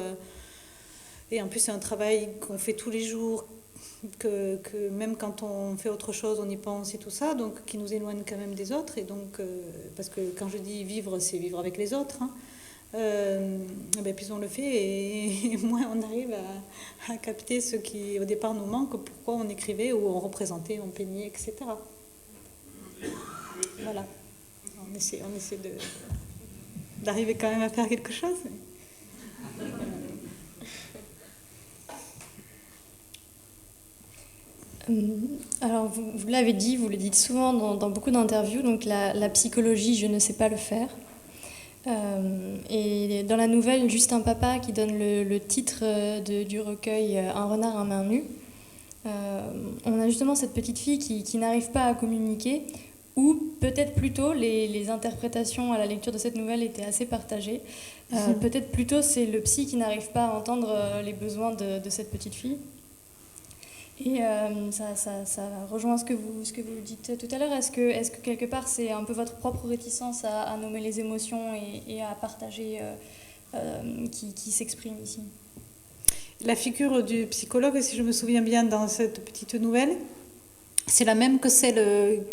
Et en plus, c'est un travail qu'on fait tous les jours, que même quand on fait autre chose, on y pense et tout ça, donc qui nous éloigne quand même des autres. Et donc, parce que quand je dis vivre, c'est vivre avec les autres, hein. Plus on le fait et moins on arrive à capter ce qui au départ nous manque, pourquoi on écrivait ou on représentait, on peignait, etc. Voilà, on essaie d'arriver quand même à faire quelque chose. Alors vous l'avez dit, vous le dites souvent dans beaucoup d'interviews, donc la psychologie, je ne sais pas le faire. Et dans la nouvelle Juste un papa, qui donne le titre du recueil Un renard à main nue, on a justement cette petite fille qui n'arrive pas à communiquer, ou peut-être plutôt les interprétations à la lecture de cette nouvelle étaient assez partagées. Peut-être plutôt c'est le psy qui n'arrive pas à entendre les besoins de cette petite fille. Et ça rejoint ce que vous dites tout à l'heure. Est-ce que quelque part c'est un peu votre propre réticence à nommer les émotions et à partager qui s'exprime ici? La figure du psychologue, si je me souviens bien dans cette petite nouvelle, c'est la même que celle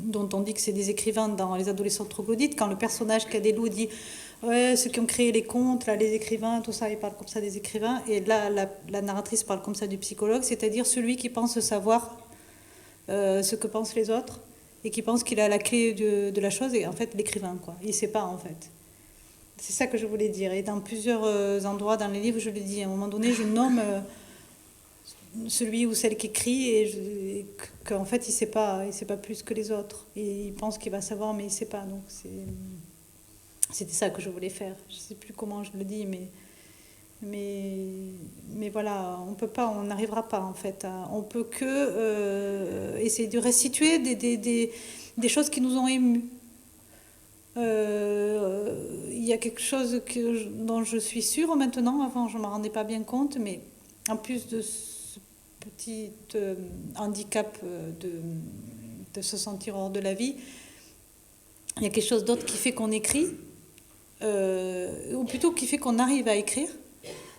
dont on dit que c'est des écrivains dans Les adolescents troglodytes, quand le personnage Cadelou dit ouais, ceux qui ont créé les contes, là, les écrivains, tout ça, ils parlent comme ça des écrivains. Et là, la narratrice parle comme ça du psychologue, c'est-à-dire celui qui pense savoir ce que pensent les autres et qui pense qu'il a la clé de la chose. Et en fait, l'écrivain, quoi. Il ne sait pas, en fait. C'est ça que je voulais dire. Et dans plusieurs endroits dans les livres, je le dis. À un moment donné, je nomme celui ou celle qui écrit et qu'en fait, il ne sait pas plus que les autres. Et il pense qu'il va savoir, mais il ne sait pas. Donc, c'était ça que je voulais faire. Je ne sais plus comment je le dis, mais voilà, on peut pas, on n'arrivera pas en fait. On peut que essayer de restituer des choses qui nous ont émus. Il y a quelque chose dont je suis sûre maintenant, avant je ne m'en rendais pas bien compte, mais en plus de ce petit handicap de se sentir hors de la vie, il y a quelque chose d'autre qui fait qu'on écrit, ou plutôt qui fait qu'on arrive à écrire,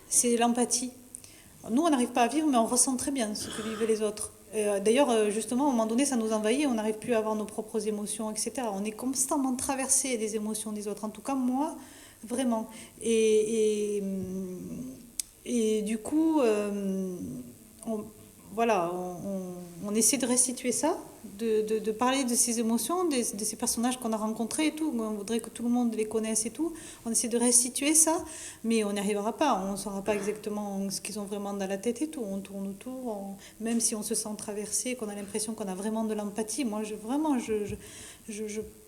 c'est l'empathie. Nous, on n'arrive pas à vivre, mais on ressent très bien ce que vivent les autres. D'ailleurs, justement, à un moment donné, ça nous envahit, on n'arrive plus à avoir nos propres émotions, etc. On est constamment traversé des émotions des autres. En tout cas, moi, vraiment. Et du coup, on essaie de restituer ça, de parler de ces émotions, de ces personnages qu'on a rencontrés et tout. On voudrait que tout le monde les connaisse et tout. On essaie de restituer ça, mais on n'y arrivera pas. On ne saura pas exactement ce qu'ils ont vraiment dans la tête et tout. On tourne autour, même si on se sent traversé, qu'on a l'impression qu'on a vraiment de l'empathie. Moi, je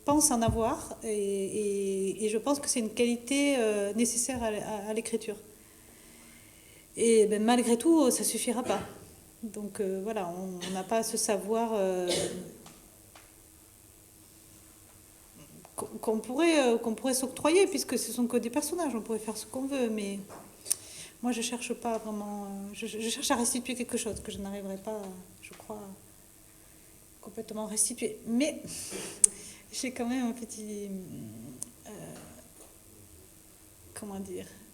pense en avoir et je pense que c'est une qualité nécessaire à l'écriture. Et ben, malgré tout, ça ne suffira pas. Donc voilà, on n'a pas ce savoir qu'on pourrait s'octroyer, puisque ce sont que des personnages, on pourrait faire ce qu'on veut, mais moi je cherche pas vraiment, je cherche à restituer quelque chose que je n'arriverai pas, je crois, complètement restituer. Mais j'ai quand même un petit,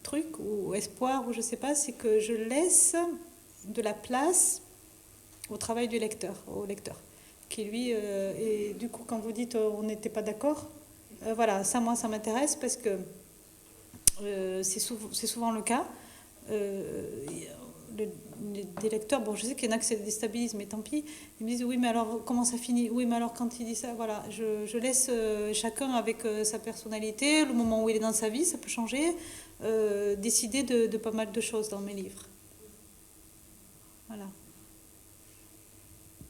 truc ou espoir, ou je sais pas, c'est que je laisse de la place au travail du lecteur, au lecteur, qui lui, et du coup quand vous dites on n'était pas d'accord, voilà, ça moi ça m'intéresse parce que c'est souvent le cas. Des lecteurs, bon je sais qu'il y en a que ça déstabilise, mais tant pis, ils me disent oui mais alors comment ça finit, oui mais alors quand il dit ça, voilà, je laisse chacun avec sa personnalité, le moment où il est dans sa vie, ça peut changer, décider de pas mal de choses dans mes livres. Voilà.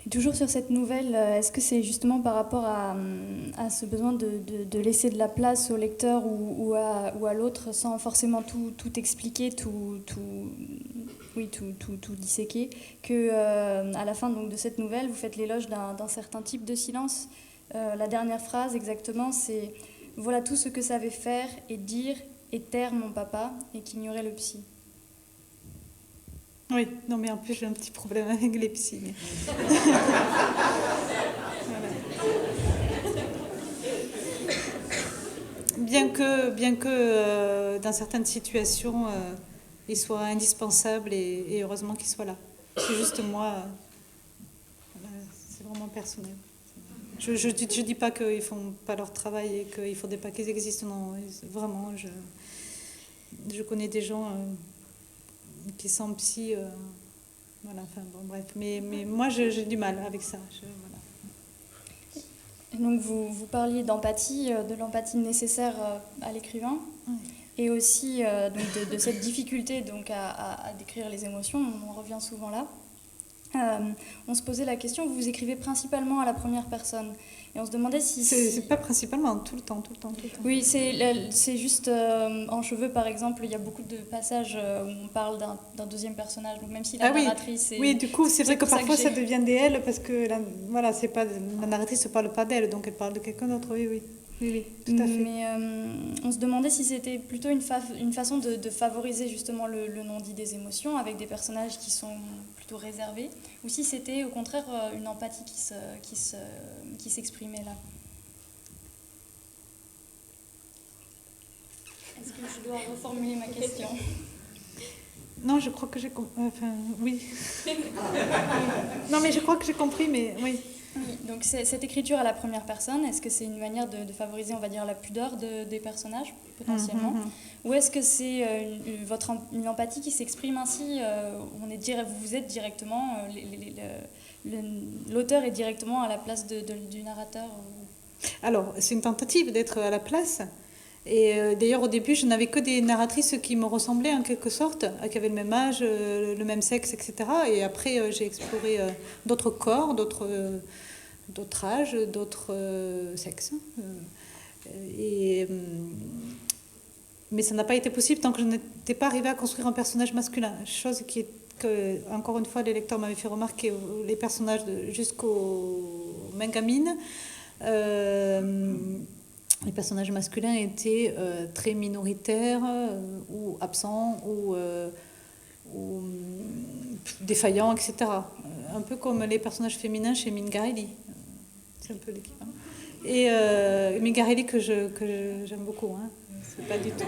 Et toujours sur cette nouvelle, est-ce que c'est justement par rapport à ce besoin de laisser de la place au lecteur ou à l'autre sans forcément tout expliquer, tout disséquer, que à la fin donc, de cette nouvelle, vous faites l'éloge d'un certain type de silence. La dernière phrase exactement, c'est « Voilà tout ce que savait faire et dire et taire mon papa et qu'ignorait le psy ». Oui, non mais en plus j'ai un petit problème avec les psys. Mais... voilà. Bien que dans certaines situations, il soit indispensable et heureusement qu'il soit là. C'est juste moi, c'est vraiment personnel. Je dis pas qu'ils font pas leur travail et qu'il faudrait pas qu'ils existent. Non, vraiment, je connais des gens... qui sont psy, voilà, enfin bon, bref. Mais moi, j'ai du mal avec ça. Voilà. Donc, vous parliez d'empathie, de l'empathie nécessaire à l'écrivain, oui. Et aussi donc de cette difficulté donc, à décrire les émotions, on en revient souvent là. On se posait la question, vous écrivez principalement à la première personne. Et on se demandait si... C'est pas principalement, tout le temps. Oui, c'est juste en Cheveux, par exemple, il y a beaucoup de passages où on parle d'un deuxième personnage. Donc même si la narratrice... Oui, du coup, c'est vrai que parfois ça devient des elle, parce que la narratrice ne parle pas d'elle, donc elle parle de quelqu'un d'autre, oui, tout à fait. Mais on se demandait si c'était plutôt une façon de favoriser justement le non-dit des émotions avec des personnages qui sont plutôt réservés, ou si c'était au contraire une empathie qui s'exprimait là. Est-ce que je dois reformuler ma question ? Non, je crois que j'ai compris. Enfin, oui. Non, mais je crois que j'ai compris, mais oui. Oui, donc cette écriture à la première personne, est-ce que c'est une manière de favoriser, on va dire, la pudeur des personnages, potentiellement? Ou est-ce que c'est une empathie qui s'exprime ainsi, vous êtes directement, l'auteur est directement à la place du narrateur? Alors, c'est une tentative d'être à la place. Et d'ailleurs, au début, je n'avais que des narratrices qui me ressemblaient en quelque sorte, qui avaient le même âge, le même sexe, etc. Et après, j'ai exploré d'autres corps, d'autres âges, d'autres sexes. Mais ça n'a pas été possible tant que je n'étais pas arrivée à construire un personnage masculin. Chose que, encore une fois, les lecteurs m'avaient fait remarquer, les personnages jusqu'aux mains gamines. Les personnages masculins étaient très minoritaires ou absents ou défaillants, etc. Un peu comme les personnages féminins chez Mingarelli. C'est un peu l'équivalent. Et Mingarelli que j'aime beaucoup. Hein. C'est pas du tout...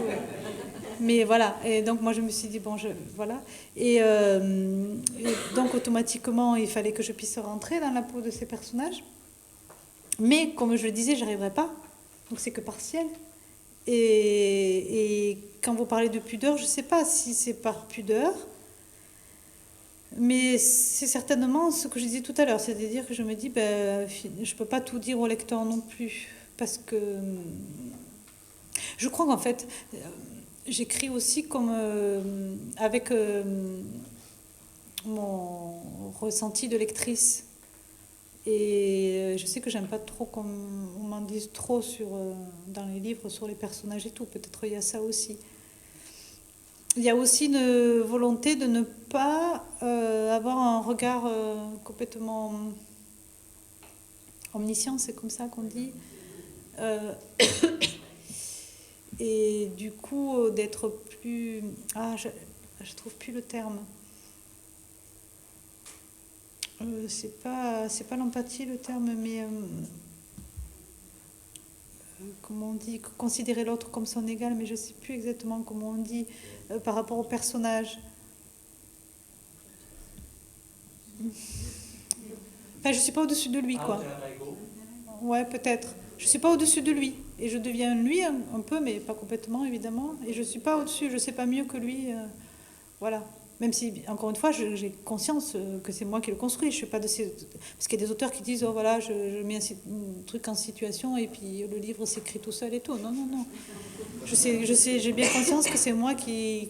Mais voilà. Et donc moi je me suis dit, bon, voilà. Et donc automatiquement, il fallait que je puisse rentrer dans la peau de ces personnages. Mais comme je le disais, je n'arriverai pas. Donc c'est que partiel. Et quand vous parlez de pudeur, je ne sais pas si c'est par pudeur, mais c'est certainement ce que je disais tout à l'heure. C'est-à-dire que je me dis, je ne peux pas tout dire au lecteur non plus. Parce que je crois qu'en fait, j'écris aussi comme avec mon ressenti de lectrice. Et je sais que j'aime pas trop qu'on m'en dise trop dans les livres sur les personnages et tout. Peut-être il y a ça aussi. Il y a aussi une volonté de ne pas avoir un regard complètement omniscient, c'est comme ça qu'on dit. Et du coup, d'être plus... je trouve plus le terme. C'est pas l'empathie le terme, mais comment on dit, considérer l'autre comme son égal, mais je sais plus exactement comment on dit par rapport au personnage. Enfin, je suis pas au-dessus de lui, quoi. Ouais, peut-être. Je suis pas au-dessus de lui et je deviens lui un peu, mais pas complètement évidemment. Et je suis pas au-dessus, je sais pas mieux que lui, voilà. Même si, encore une fois, j'ai conscience que c'est moi qui le construis. Je suis pas de ces... Parce qu'il y a des auteurs qui disent, oh voilà, je mets un truc en situation et puis le livre s'écrit tout seul et tout. Non, non, non. Je sais, j'ai bien conscience que c'est moi qui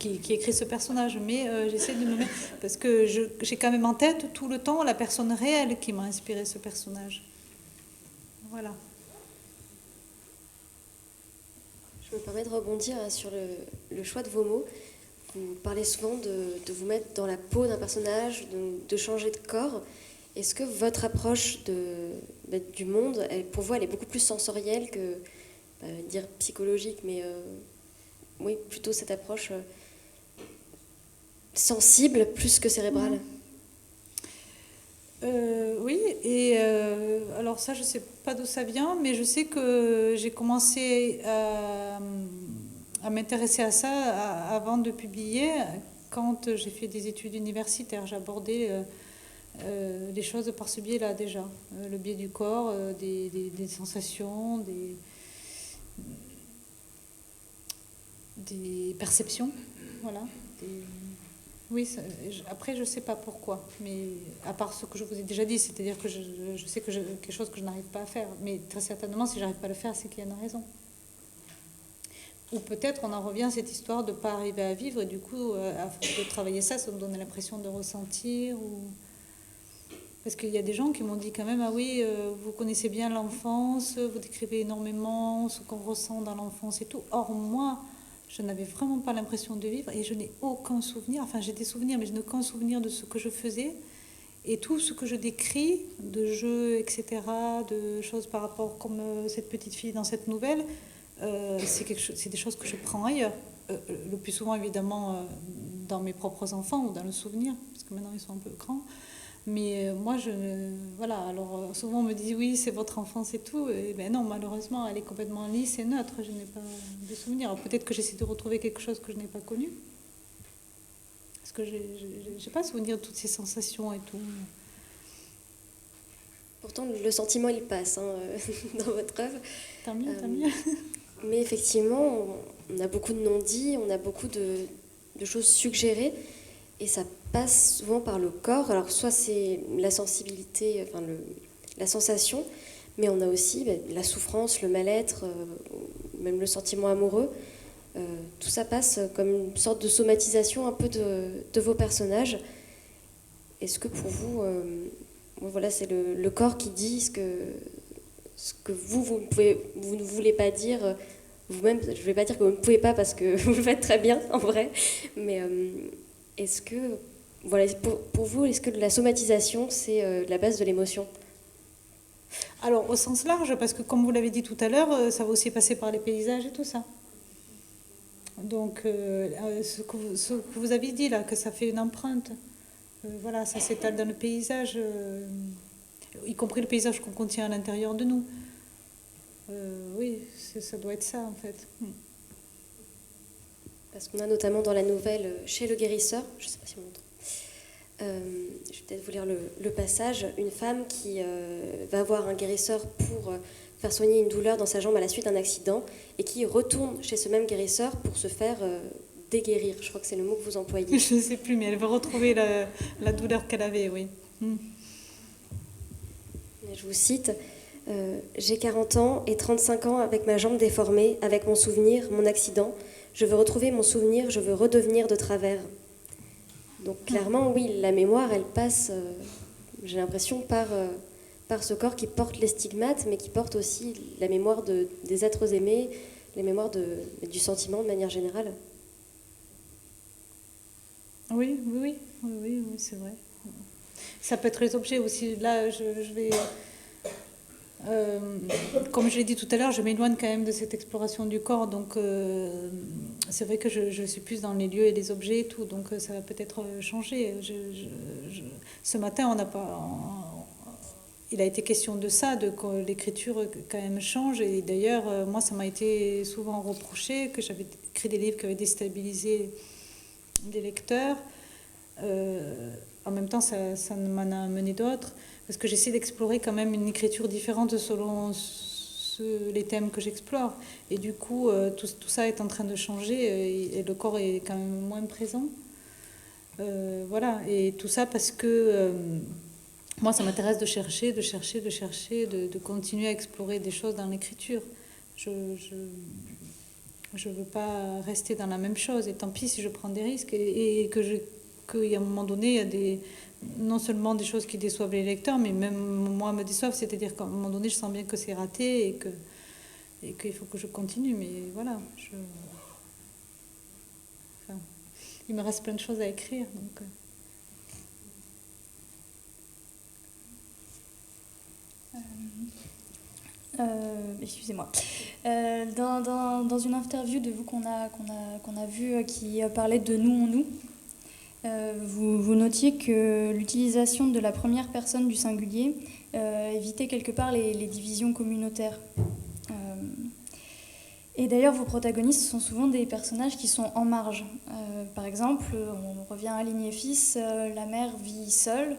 écrit ce personnage. Mais j'essaie de me mettre... Parce que j'ai quand même en tête tout le temps la personne réelle qui m'a inspiré ce personnage. Voilà. Je me permets de rebondir sur le choix de vos mots. Vous parlez souvent de vous mettre dans la peau d'un personnage, de changer de corps. Est-ce que votre approche du monde, pour vous, elle est beaucoup plus sensorielle que, dire psychologique, mais oui, plutôt cette approche sensible plus que cérébrale? Oui, et alors ça, je ne sais pas d'où ça vient, mais je sais que j'ai commencé à m'intéresser à ça avant de publier. Quand j'ai fait des études universitaires, j'abordais les choses par ce biais-là déjà. Le biais du corps, des sensations, des perceptions, voilà. Oui, après je ne sais pas pourquoi, mais à part ce que je vous ai déjà dit, c'est-à-dire que je sais que quelque chose que je n'arrive pas à faire, mais très certainement si je n'arrive pas à le faire, c'est qu'il y en a raison. Ou peut-être on en revient à cette histoire de ne pas arriver à vivre, et du coup, à force de travailler ça me donne l'impression de ressentir. Parce qu'il y a des gens qui m'ont dit quand même, ah oui, vous connaissez bien l'enfance, vous décrivez énormément ce qu'on ressent dans l'enfance et tout. Or moi, je n'avais vraiment pas l'impression de vivre et je n'ai aucun souvenir, enfin j'ai des souvenirs, mais je n'ai aucun souvenir de ce que je faisais. Et tout ce que je décris, de jeux, etc., de choses par rapport comme cette petite fille dans cette nouvelle, c'est des choses que je prends ailleurs. Le plus souvent, évidemment, dans mes propres enfants ou dans le souvenir, parce que maintenant ils sont un peu grands. Mais moi, voilà, alors souvent on me dit oui, c'est votre enfance et tout. Et ben non, malheureusement, elle est complètement lisse et neutre. Je n'ai pas de souvenirs. Alors peut-être que j'essaie de retrouver quelque chose que je n'ai pas connu. Parce que j'ai pas souvenir de toutes ces sensations et tout. Pourtant, le sentiment, il passe dans votre œuvre. Tant mieux, tant mieux. Mais effectivement, on a beaucoup de non-dits, on a beaucoup de choses suggérées, et ça passe souvent par le corps. Alors, soit c'est la sensibilité, enfin la sensation, mais on a aussi la souffrance, le mal-être, même le sentiment amoureux. Tout ça passe comme une sorte de somatisation un peu de vos personnages. Est-ce que pour vous, voilà, c'est le corps qui dit ce que vous ne voulez pas dire vous-même? Je ne vais pas dire que vous ne pouvez pas parce que vous le faites très bien en vrai, mais est-ce que, voilà, pour vous, est-ce que la somatisation, c'est la base de l'émotion? Alors, au sens large, parce que comme vous l'avez dit tout à l'heure, ça va aussi passer par les paysages et tout ça. Donc, ce que vous avez dit là, que ça fait une empreinte, voilà, ça s'étale dans le paysage, y compris le paysage qu'on contient à l'intérieur de nous. Oui, ça doit être ça en fait. Parce qu'on a notamment dans la nouvelle Chez le guérisseur, je ne sais pas si on l'entend, je vais peut-être vous lire le passage, une femme qui va voir un guérisseur pour faire soigner une douleur dans sa jambe à la suite d'un accident et qui retourne chez ce même guérisseur pour se faire déguérir. Je crois que c'est le mot que vous employez. Je ne sais plus, mais elle veut retrouver la douleur qu'elle avait, oui. Je vous cite, j'ai 40 ans et 35 ans avec ma jambe déformée, avec mon souvenir, mon accident. Je veux retrouver mon souvenir, je veux redevenir de travers. Donc clairement, oui, la mémoire, elle passe, j'ai l'impression, par ce corps qui porte les stigmates, mais qui porte aussi la mémoire des êtres aimés, la mémoire du sentiment de manière générale. Oui, c'est vrai. Ça peut être les objets aussi. Là, je vais... comme je l'ai dit tout à l'heure, je m'éloigne quand même de cette exploration du corps, donc c'est vrai que je suis plus dans les lieux et les objets et tout, donc ça va peut-être changer. Ce matin, il a été question de ça, de que l'écriture quand même change, et d'ailleurs, moi, ça m'a été souvent reproché que j'avais écrit des livres qui avaient déstabilisé des lecteurs. En même temps, ça m'en a amené d'autres, parce que j'essaie d'explorer quand même une écriture différente selon les thèmes que j'explore. Et du coup, tout ça est en train de changer et le corps est quand même moins présent. Voilà, et tout ça parce que moi, ça m'intéresse de chercher, de continuer à explorer des choses dans l'écriture. Je veux pas rester dans la même chose, et tant pis si je prends des risques et qu'à un moment donné, il y a non seulement des choses qui déçoivent les lecteurs, mais même moi me déçoivent, c'est-à-dire qu'à un moment donné, je sens bien que c'est raté et qu'il faut que je continue, mais voilà, il me reste plein de choses à écrire, donc... Excusez-moi. Dans une interview de vous qu'on a vue qui parlait de nous en nous, vous notiez que l'utilisation de la première personne du singulier évitait quelque part les divisions communautaires. Et d'ailleurs, vos protagonistes sont souvent des personnages qui sont en marge. Par exemple, on revient à Ligne et Fils, la mère vit seule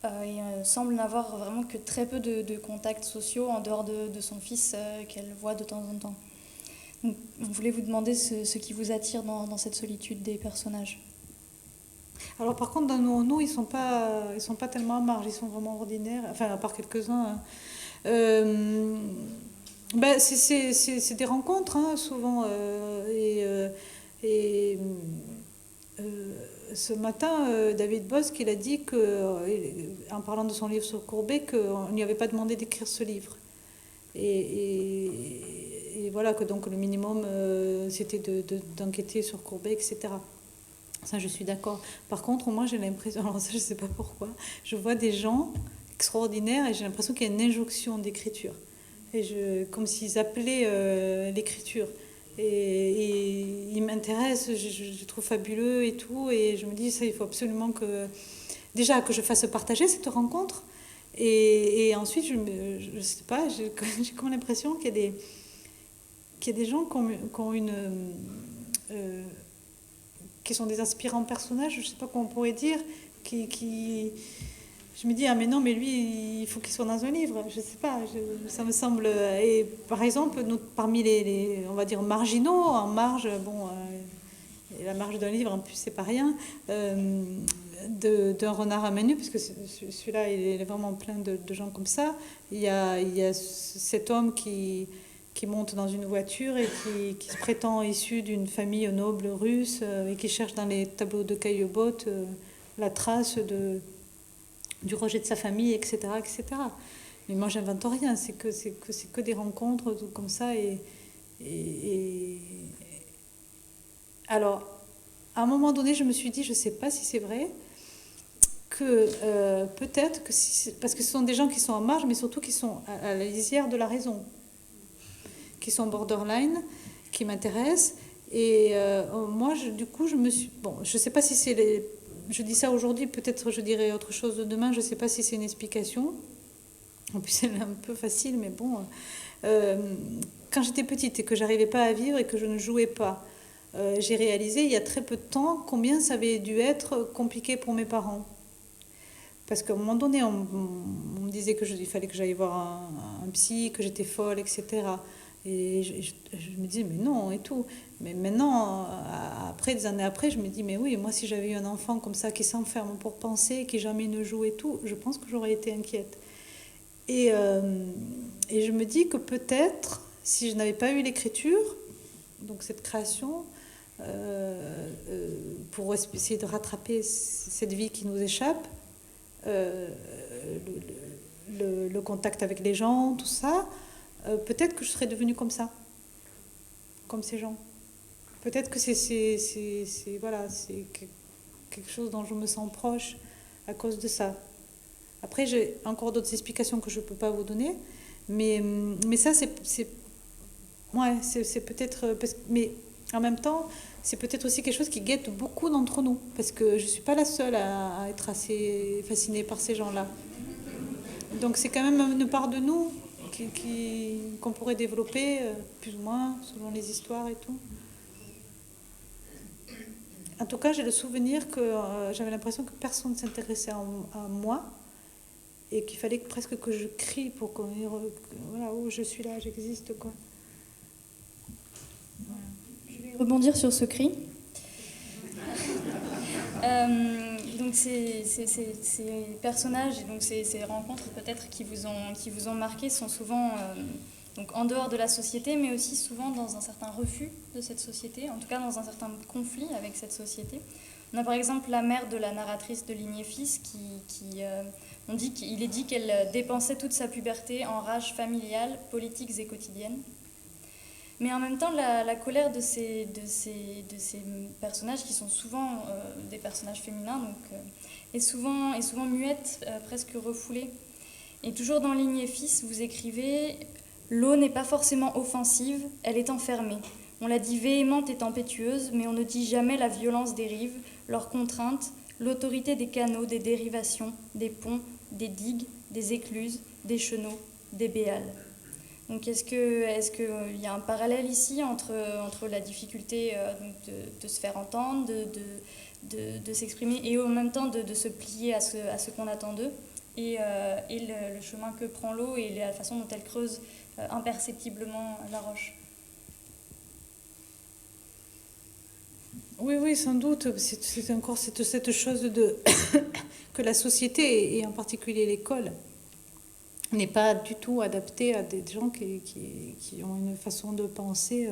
et semble n'avoir vraiment que très peu de contacts sociaux en dehors de son fils qu'elle voit de temps en temps. Donc, on voulait vous demander ce qui vous attire dans cette solitude des personnages. Alors par contre, dans nous, ils sont pas tellement en marge, ils sont vraiment ordinaires, enfin à part quelques-uns. C'est des rencontres, hein, souvent. Ce matin, David Bosque, il a dit en parlant de son livre sur Courbet, qu'on ne lui avait pas demandé d'écrire ce livre. Et voilà, que donc le minimum, c'était d'enquêter sur Courbet, etc. Ça, je suis d'accord. Par contre, moi, j'ai l'impression, alors ça, je ne sais pas pourquoi, je vois des gens extraordinaires et j'ai l'impression qu'il y a une injonction d'écriture. Comme s'ils appelaient l'écriture. Et ils m'intéressent, je trouve fabuleux et tout. Et je me dis, ça, il faut absolument que je fasse partager cette rencontre. Et ensuite, je ne sais pas, j'ai comme l'impression qu'il y a des gens qui ont qui sont des aspirants personnages, je ne sais pas comment on pourrait dire, je me dis, ah mais non, mais lui, il faut qu'il soit dans un livre. Je ne sais pas, ça me semble... Et par exemple, parmi les, on va dire, marginaux, en marge, bon, et la marge d'un livre, en plus, c'est pas rien, d'un renard à main nue, parce que celui-là, il est vraiment plein de gens comme ça. Il y a cet homme qui monte dans une voiture et qui se prétend issu d'une famille noble russe et qui cherche dans les tableaux de Caillebotte la trace du rejet de sa famille, etc., etc. Mais moi, j'invente rien, c'est que des rencontres comme ça. Alors, à un moment donné, je me suis dit, je ne sais pas si c'est vrai, que peut-être que parce que ce sont des gens qui sont en marge, mais surtout qui sont à la lisière de la raison, qui sont borderline, qui m'intéressent. Et moi, du coup, je me suis... Bon, je ne sais pas si c'est les... Je dis ça aujourd'hui, peut-être je dirai autre chose demain, je ne sais pas si c'est une explication. En plus, elle est un peu facile, mais bon. Quand j'étais petite et que j'arrivais pas à vivre et que je ne jouais pas, j'ai réalisé il y a très peu de temps combien ça avait dû être compliqué pour mes parents. Parce qu'à un moment donné, on me disait qu'il fallait que j'aille voir un psy, que j'étais folle, etc. Et je me disais, mais non, et tout. Mais maintenant, après, des années après, je me dis, mais oui, moi, si j'avais eu un enfant comme ça qui s'enferme pour penser, qui jamais ne joue et tout, je pense que j'aurais été inquiète. Et je me dis que peut-être, si je n'avais pas eu l'écriture, donc cette création, pour essayer de rattraper cette vie qui nous échappe, le contact avec les gens, tout ça, peut-être que je serais devenue comme ça, comme ces gens. Peut-être que c'est voilà, c'est quelque chose dont je me sens proche à cause de ça. Après, j'ai encore d'autres explications que je ne peux pas vous donner, mais ça, c'est peut-être... Mais en même temps, c'est peut-être aussi quelque chose qui guette beaucoup d'entre nous, parce que je ne suis pas la seule à être assez fascinée par ces gens-là. Donc c'est quand même une part de nous qu'on pourrait développer, plus ou moins, selon les histoires et tout. En tout cas, j'ai le souvenir que j'avais l'impression que personne ne s'intéressait à moi et qu'il fallait presque que je crie pour qu'on dise voilà, oh, je suis là, j'existe, quoi. Voilà. Je vais rebondir sur ce cri. Donc ces personnages et donc ces rencontres peut-être qui vous ont marqué sont souvent donc en dehors de la société, mais aussi souvent dans un certain refus de cette société, en tout cas dans un certain conflit avec cette société. On a par exemple la mère de la narratrice de Ligne et Fils il est dit qu'elle dépensait toute sa puberté en rages familiales, politiques et quotidiennes. Mais en même temps, la colère de ces personnages, qui sont souvent des personnages féminins, donc, est souvent muette, presque refoulée. Et toujours dans Ligne et Fils, vous écrivez « L'eau n'est pas forcément offensive, elle est enfermée. On la dit véhémente et tempétueuse, mais on ne dit jamais la violence des rives, leurs contraintes, l'autorité des canaux, des dérivations, des ponts, des digues, des écluses, des chenaux, des béales. » Donc est-ce qu'il y a un parallèle ici entre la difficulté de se faire entendre, de s'exprimer et en même temps de se plier à ce qu'on attend d'eux et le chemin que prend l'eau et la façon dont elle creuse imperceptiblement la roche? Oui, sans doute. C'est encore cette chose que la société, et en particulier l'école, n'est pas du tout adaptée à des gens qui ont une façon de penser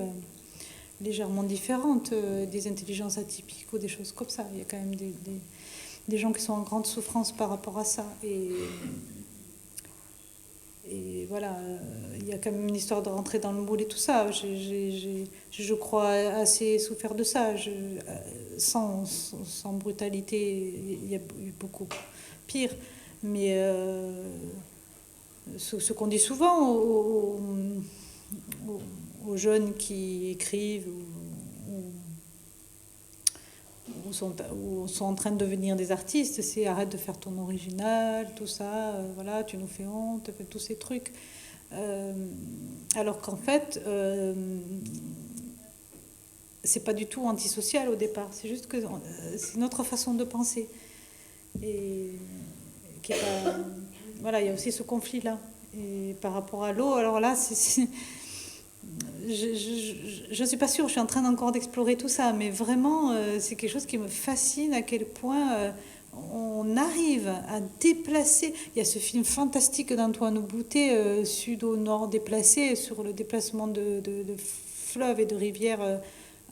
légèrement différente, des intelligences atypiques ou des choses comme ça. Il y a quand même des gens qui sont en grande souffrance par rapport à ça. Et voilà, il y a quand même une histoire de rentrer dans le moule et tout ça. Je crois assez souffert de ça. Sans brutalité, il y a eu beaucoup pire. Mais ce qu'on dit souvent aux jeunes qui écrivent ou sont en train de devenir des artistes, c'est arrête de faire ton original, tout ça, voilà, tu nous fais honte, tous ces trucs. Alors qu'en fait, c'est pas du tout antisocial au départ, c'est juste que c'est notre façon de penser. Et qui est pas, voilà, il y a aussi ce conflit-là. Et par rapport à l'eau, alors là, je ne suis pas sûre, je suis en train encore d'explorer tout ça, mais vraiment, c'est quelque chose qui me fascine à quel point on arrive à déplacer. Il y a ce film fantastique d'Antoine Boutet, Sud au Nord déplacé, sur le déplacement de fleuves et de rivières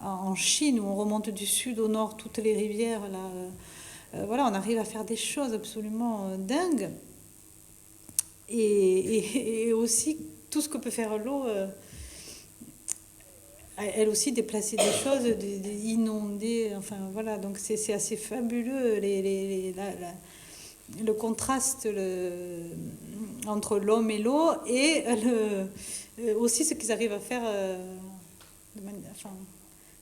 en Chine, où on remonte du Sud au Nord toutes les rivières. Là, voilà, on arrive à faire des choses absolument dingues. Et aussi, tout ce que peut faire l'eau... elle aussi déplacer des choses, inonder, enfin voilà, donc c'est assez fabuleux le contraste entre l'homme et l'eau, et aussi ce qu'ils arrivent à faire, enfin,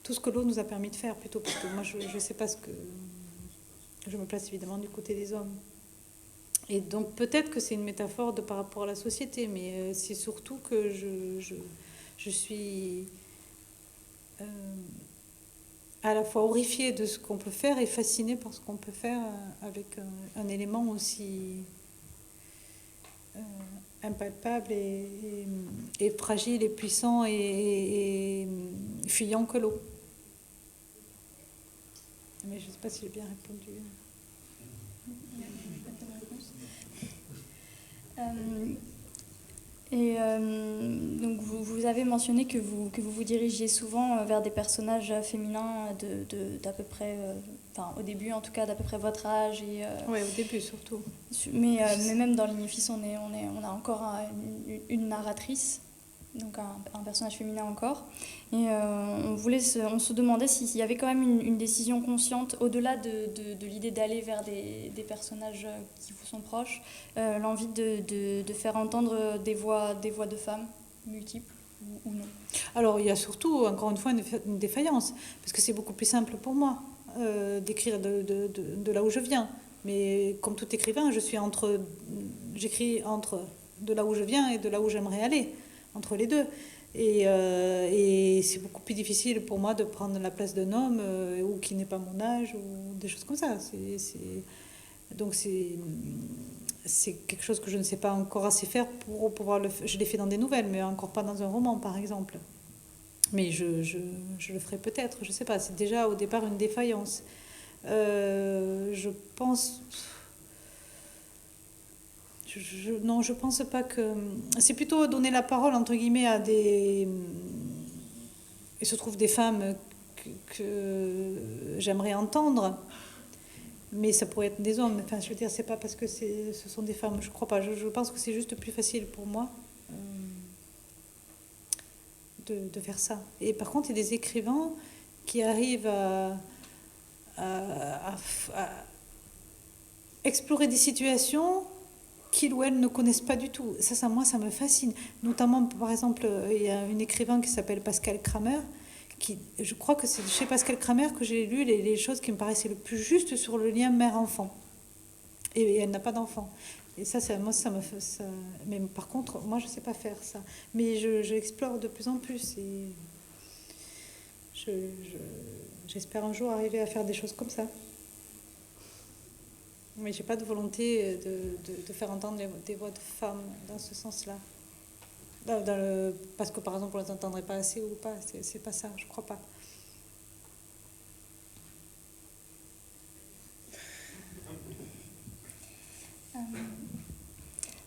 tout ce que l'eau nous a permis de faire plutôt, parce que moi je ne sais pas ce que... Je me place évidemment du côté des hommes. Et donc peut-être que c'est une métaphore par rapport à la société, mais c'est surtout que je suis... à la fois horrifiée de ce qu'on peut faire et fascinée par ce qu'on peut faire avec un élément aussi impalpable et fragile et puissant et fuyant que l'eau. Mais je ne sais pas si j'ai bien répondu. Donc vous avez mentionné que vous dirigiez souvent vers des personnages féminins d'à peu près, enfin au début en tout cas, d'à peu près votre âge. Oui, au début surtout. Mais même dans l'Ignifice, on a encore une narratrice, donc un personnage féminin encore. Et on se demandait s'il y avait quand même une décision consciente, au-delà de l'idée d'aller vers des personnages qui vous sont proches, l'envie de faire entendre des voix de femmes multiples ou non. Alors il y a surtout, encore une fois, une défaillance, parce que c'est beaucoup plus simple pour moi d'écrire de là où je viens. Mais comme tout écrivain, j'écris entre de là où je viens et de là où j'aimerais aller, entre les deux. Et c'est beaucoup plus difficile pour moi de prendre la place d'un homme ou qui n'est pas mon âge ou des choses comme ça. Donc c'est quelque chose que je ne sais pas encore assez faire pour pouvoir le faire. Je l'ai fait dans des nouvelles, mais encore pas dans un roman, par exemple. Mais je le ferai peut-être, je ne sais pas. C'est déjà au départ une défaillance. Je pense... non, je pense pas que... C'est plutôt donner la parole, entre guillemets, à des... Il se trouve des femmes que j'aimerais entendre, mais ça pourrait être des hommes. Enfin, je veux dire, c'est pas parce que ce sont des femmes, je crois pas. Je pense que c'est juste plus facile pour moi de faire ça. Et par contre, il y a des écrivains qui arrivent à explorer des situations qu'ils ou elles ne connaissent pas du tout. Ça, moi, ça me fascine. Notamment, par exemple, il y a une écrivain qui s'appelle Pascal Kramer, je crois que c'est chez Pascal Kramer que j'ai lu les choses qui me paraissaient le plus justes sur le lien mère-enfant. Et elle n'a pas d'enfant. Et moi, ça me fait... Ça... Mais par contre, moi, je ne sais pas faire ça. Mais j'explore de plus en plus. Et j'espère un jour arriver à faire des choses comme ça. Mais je n'ai pas de volonté de faire entendre des voix de femmes dans ce sens-là. Parce que, par exemple, on ne les entendrait pas assez ou pas. C'est pas ça, je ne crois pas.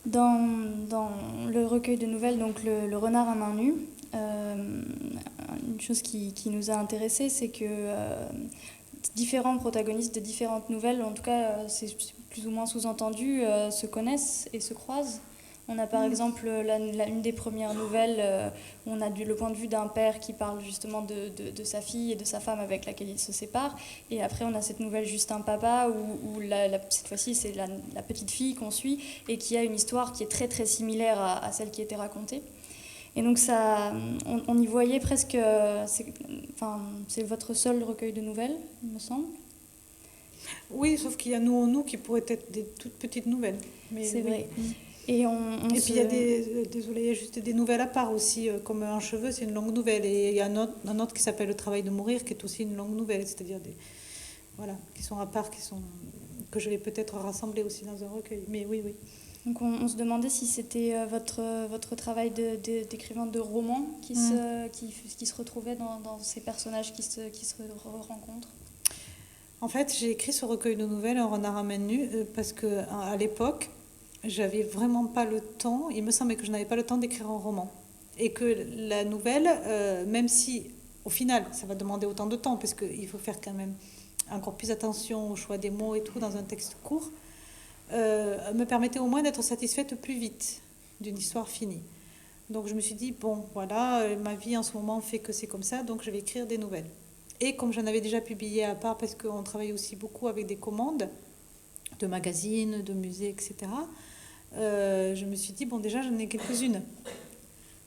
Dans le recueil de nouvelles, donc le renard à main nue, une chose qui nous a intéressés, c'est que différents protagonistes de différentes nouvelles, en tout cas c'est plus ou moins sous-entendu, se connaissent et se croisent. On a par exemple une des premières nouvelles où on a le point de vue d'un père qui parle justement de sa fille et de sa femme avec laquelle il se sépare. Et après on a cette nouvelle Justin Papa où cette fois-ci c'est la petite fille qu'on suit et qui a une histoire qui est très très similaire à celle qui était racontée. Et donc ça, on y voyait presque... c'est votre seul recueil de nouvelles, il me semble. Oui, sauf qu'il y a nous qui pourraient être des toutes petites nouvelles. Mais c'est oui. vrai. Et puis il y a désolé, il y a juste des nouvelles à part aussi, comme Un cheveu, c'est une longue nouvelle. Et il y a un autre qui s'appelle Le travail de mourir, qui est aussi une longue nouvelle, c'est-à-dire voilà, qui sont à part, que je vais peut-être rassembler aussi dans un recueil. Mais oui, oui. Donc on se demandait si c'était votre travail d'écrivain de roman qui se retrouvait dans ces personnages qui se rencontrent. En fait, j'ai écrit ce recueil de nouvelles, Un renard à main nue, parce qu'à l'époque, j'avais vraiment pas le temps, il me semblait que je n'avais pas le temps d'écrire un roman. Et que la nouvelle, même si au final ça va demander autant de temps, parce qu'il faut faire quand même encore plus attention au choix des mots et tout dans un texte court, me permettait au moins d'être satisfaite plus vite d'une histoire finie. Donc je me suis dit, bon voilà, ma vie en ce moment fait que c'est comme ça, donc je vais écrire des nouvelles. Et comme j'en avais déjà publié à part, parce qu'on travaille aussi beaucoup avec des commandes de magazines, de musées, etc., je me suis dit, bon, déjà, j'en ai quelques-unes.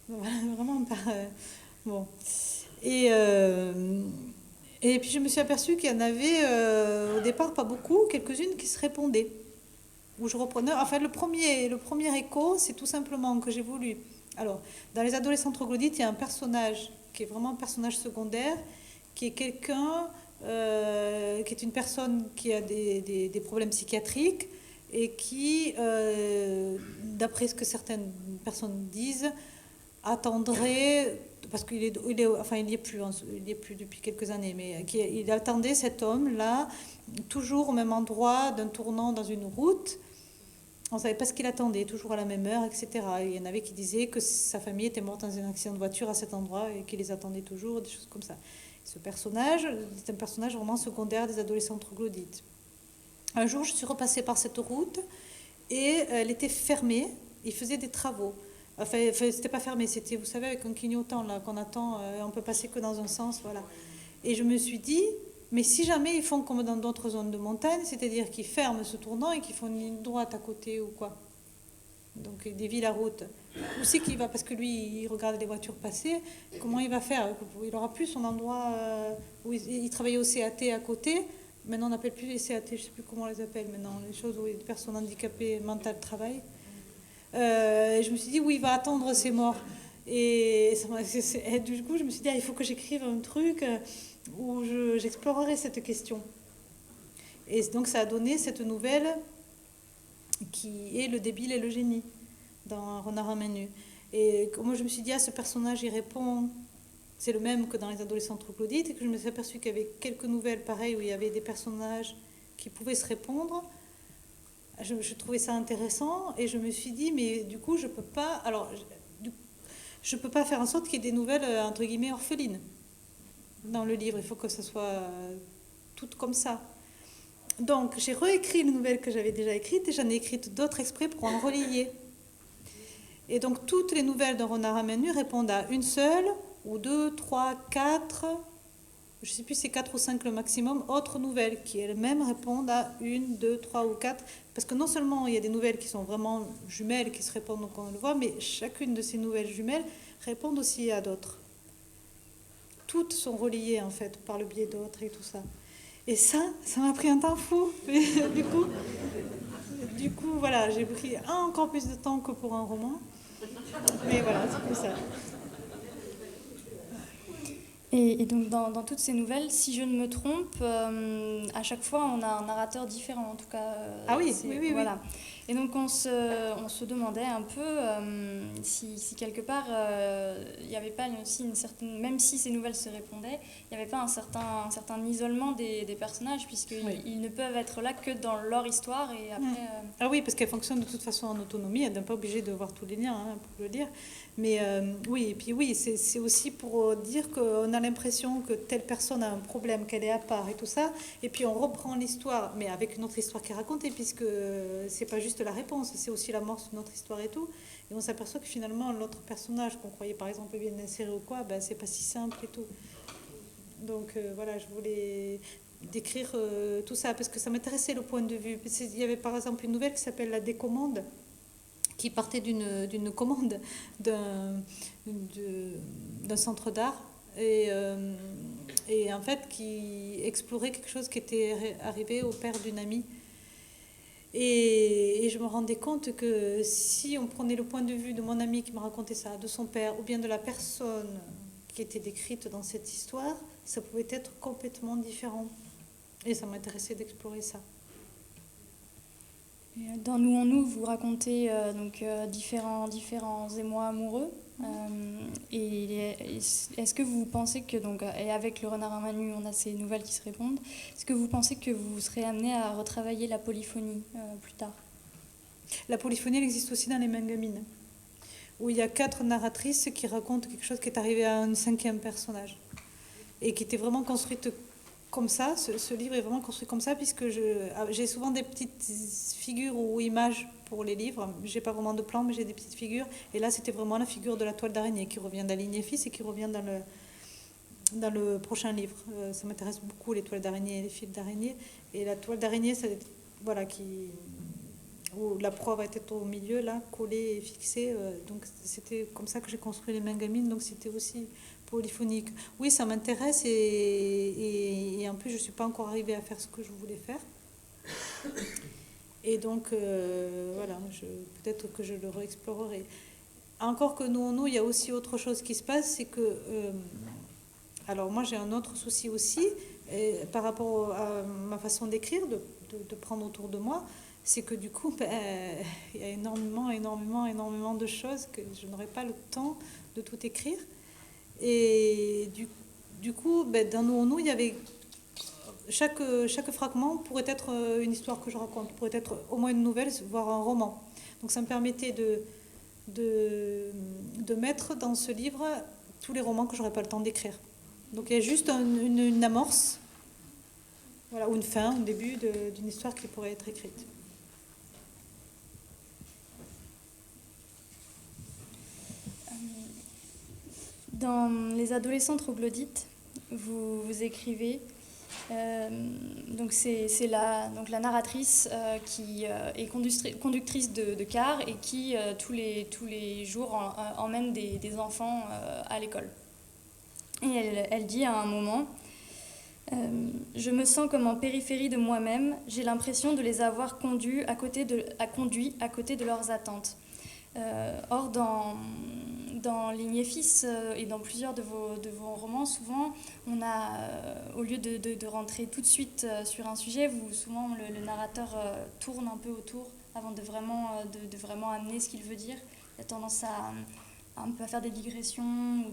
Vraiment pas... bon. Et puis, je me suis aperçue qu'il y en avait, au départ, pas beaucoup, quelques-unes qui se répondaient. Où je reprenais... Enfin, le premier écho, c'est tout simplement que j'ai voulu... Alors, dans Les adolescents troglodytes, il y a un personnage qui est vraiment un personnage secondaire, qui est quelqu'un... qui est une personne qui a des problèmes psychiatriques et qui, d'après ce que certaines personnes disent, attendrait, parce qu'il n'y est plus depuis quelques années, mais il attendait cet homme-là, toujours au même endroit, d'un tournant dans une route. On ne savait pas ce qu'il attendait, toujours à la même heure, etc. Et il y en avait qui disaient que sa famille était morte dans un accident de voiture à cet endroit et qu'il les attendait toujours, des choses comme ça. Ce personnage est un personnage vraiment secondaire des adolescents troglodytes. Un jour, je suis repassée par cette route et elle était fermée. Il faisait des travaux. Enfin, c'était pas fermé, c'était, vous savez, avec un clignotant là qu'on attend, on peut passer que dans un sens, voilà. Et je me suis dit, mais si jamais ils font comme dans d'autres zones de montagne, c'est-à-dire qu'ils ferment ce tournant et qu'ils font une ligne droite à côté ou quoi. Donc il dévie la route. Où c'est qu'il va? Parce que lui, il regarde les voitures passer. Comment il va faire? Il n'aura plus son endroit où il travaillait au CAT à côté. Maintenant, on n'appelle plus les CAT, je ne sais plus comment on les appelle maintenant, les choses où les personnes handicapées mentales travaillent. Je me suis dit, où il va attendre ses morts. Et du coup, je me suis dit, il faut que j'écrive un truc où j'explorerai cette question. Et donc, ça a donné cette nouvelle qui est Le débile et le génie, dans Renard à main nue. Et moi, je me suis dit, ce personnage, il répond, c'est le même que dans Les adolescents troglodytes, et que je me suis aperçue qu'il y avait quelques nouvelles pareilles où il y avait des personnages qui pouvaient se répondre. Je trouvais ça intéressant, et je me suis dit, mais du coup, je peux pas faire en sorte qu'il y ait des nouvelles, entre guillemets, orphelines dans le livre. Il faut que ça soit tout comme ça. Donc, j'ai réécrit une nouvelle que j'avais déjà écrite, et j'en ai écrite d'autres exprès pour en relier. Et donc, toutes les nouvelles de Renard à main nue répondent à une seule, ou 2, 3, 4, je ne sais plus si c'est 4 ou 5 le maximum, autres nouvelles qui elles-mêmes répondent à 1, 2, 3 ou 4. Parce que non seulement il y a des nouvelles qui sont vraiment jumelles, qui se répondent quand on le voit, mais chacune de ces nouvelles jumelles répondent aussi à d'autres. Toutes sont reliées, en fait, par le biais d'autres et tout ça. Et ça m'a pris un temps fou. Du coup, voilà, j'ai pris encore plus de temps que pour un roman. Mais voilà, c'est comme ça. Et donc, dans toutes ces nouvelles, si je ne me trompe, à chaque fois, on a un narrateur différent, en tout cas. Ah oui, oui. Voilà. Et donc, on se demandait un peu si quelque part, il n'y avait pas aussi une certaine... Même si ces nouvelles se répondaient, il n'y avait pas un certain isolement des personnages, puisqu'ils ne peuvent être là que dans leur histoire, et après... Ah oui, parce qu'elles fonctionnent de toute façon en autonomie, elles n'est pas obligée de voir tous les liens pour le lire. Mais oui, et puis oui, c'est aussi pour dire qu'on a l'impression que telle personne a un problème, qu'elle est à part et tout ça, et puis on reprend l'histoire, mais avec une autre histoire qui est racontée, puisque c'est pas juste la réponse, c'est aussi l'amorce d'une autre histoire et tout, et on s'aperçoit que finalement l'autre personnage qu'on croyait par exemple bien inséré ou quoi, ben, c'est pas si simple et tout. Donc voilà, je voulais décrire tout ça, parce que ça m'intéressait le point de vue. Il y avait par exemple une nouvelle qui s'appelle La décommande, qui partait d'une commande d'un centre d'art et en fait qui explorait quelque chose qui était arrivé au père d'une amie. Et je me rendais compte que si on prenait le point de vue de mon ami qui me racontait ça, de son père, ou bien de la personne qui était décrite dans cette histoire, ça pouvait être complètement différent. Et ça m'intéressait d'explorer ça. Dans Nous en nous, vous racontez différents émois amoureux. Et est-ce que vous pensez que, et avec Le Renard à main nue, on a ces nouvelles qui se répondent, est-ce que vous pensez que vous serez amené à retravailler la polyphonie plus tard? La polyphonie, elle existe aussi dans Les Mains gamines, où il y a 4 narratrices qui racontent quelque chose qui est arrivé à un 5e personnage, et qui était vraiment construite comme ça. Ce livre est vraiment construit comme ça, puisque j'ai souvent des petites figures ou images pour les livres. J'ai pas vraiment de plan, mais j'ai des petites figures. Et là, c'était vraiment la figure de la toile d'araignée qui revient d'Aline et Fils et qui revient dans le prochain livre. Ça m'intéresse beaucoup, les toiles d'araignée et les fils d'araignée. Et la toile d'araignée, voilà, où la proie va être au milieu, là, collée et fixée. Donc c'était comme ça que j'ai construit Les Mains gamines. Donc c'était aussi polyphonique. Oui, ça m'intéresse et en plus, je ne suis pas encore arrivée à faire ce que je voulais faire. Et donc, voilà, peut-être que je le réexplorerai. Encore que nous, il y a aussi autre chose qui se passe, c'est que... alors moi, j'ai un autre souci aussi, par rapport à ma façon d'écrire, de prendre autour de moi, c'est que du coup, il y a énormément de choses que je n'aurai pas le temps de tout écrire. Et du coup, dans Nous en nous, il y avait chaque fragment pourrait être une histoire que je raconte, pourrait être au moins une nouvelle, voire un roman. Donc ça me permettait de mettre dans ce livre tous les romans que j'aurais pas le temps d'écrire. Donc il y a juste une amorce, voilà, ou une fin, un début d'une histoire qui pourrait être écrite. Dans Les adolescents troglodytes, vous écrivez, donc c'est la narratrice qui est conductrice de car et qui tous les jours emmène des enfants à l'école. Et elle dit à un moment, je me sens comme en périphérie de moi-même, j'ai l'impression de les avoir conduits à côté de leurs attentes. Or, dans Ligne et Fils et dans plusieurs de vos romans, souvent, on a, au lieu de rentrer tout de suite sur un sujet, souvent le narrateur tourne un peu autour avant de vraiment amener ce qu'il veut dire. Il a tendance à un peu à faire des digressions ou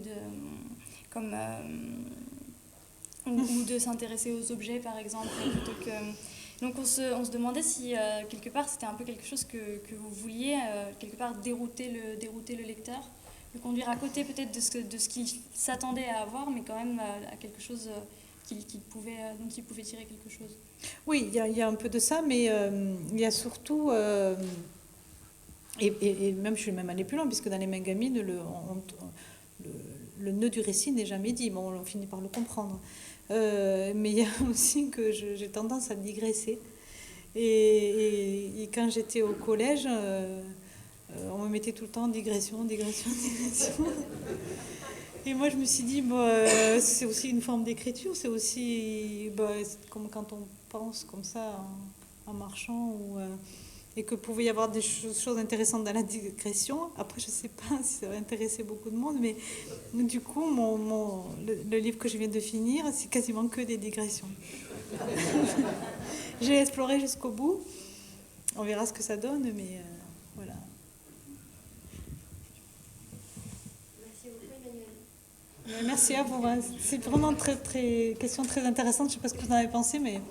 de s'intéresser aux objets, par exemple, plutôt que... Donc on se demandait si quelque part c'était un peu quelque chose que vous vouliez quelque part dérouter le lecteur, le conduire à côté peut-être de ce qu'il s'attendait à avoir, mais quand même à quelque chose dont il pouvait tirer quelque chose. Oui, il y a un peu de ça, mais il y a surtout et même je suis même allée plus loin, puisque dans Les Mains gamines le nœud du récit n'est jamais dit, bon, on finit par le comprendre. Mais il y a aussi que j'ai tendance à digresser. Et quand j'étais au collège, on me mettait tout le temps digression. Et moi, je me suis dit, c'est aussi une forme d'écriture, c'est aussi comme quand on pense comme ça en marchant, et que pouvait y avoir des choses intéressantes dans la digression. Après, je ne sais pas si ça va intéresser beaucoup de monde, mais du coup, le livre que je viens de finir, c'est quasiment que des digressions. J'ai exploré jusqu'au bout. On verra ce que ça donne, mais voilà. Merci beaucoup, Emmanuelle. Merci à vous. C'est vraiment question très intéressante. Je ne sais pas ce que vous en avez pensé, mais...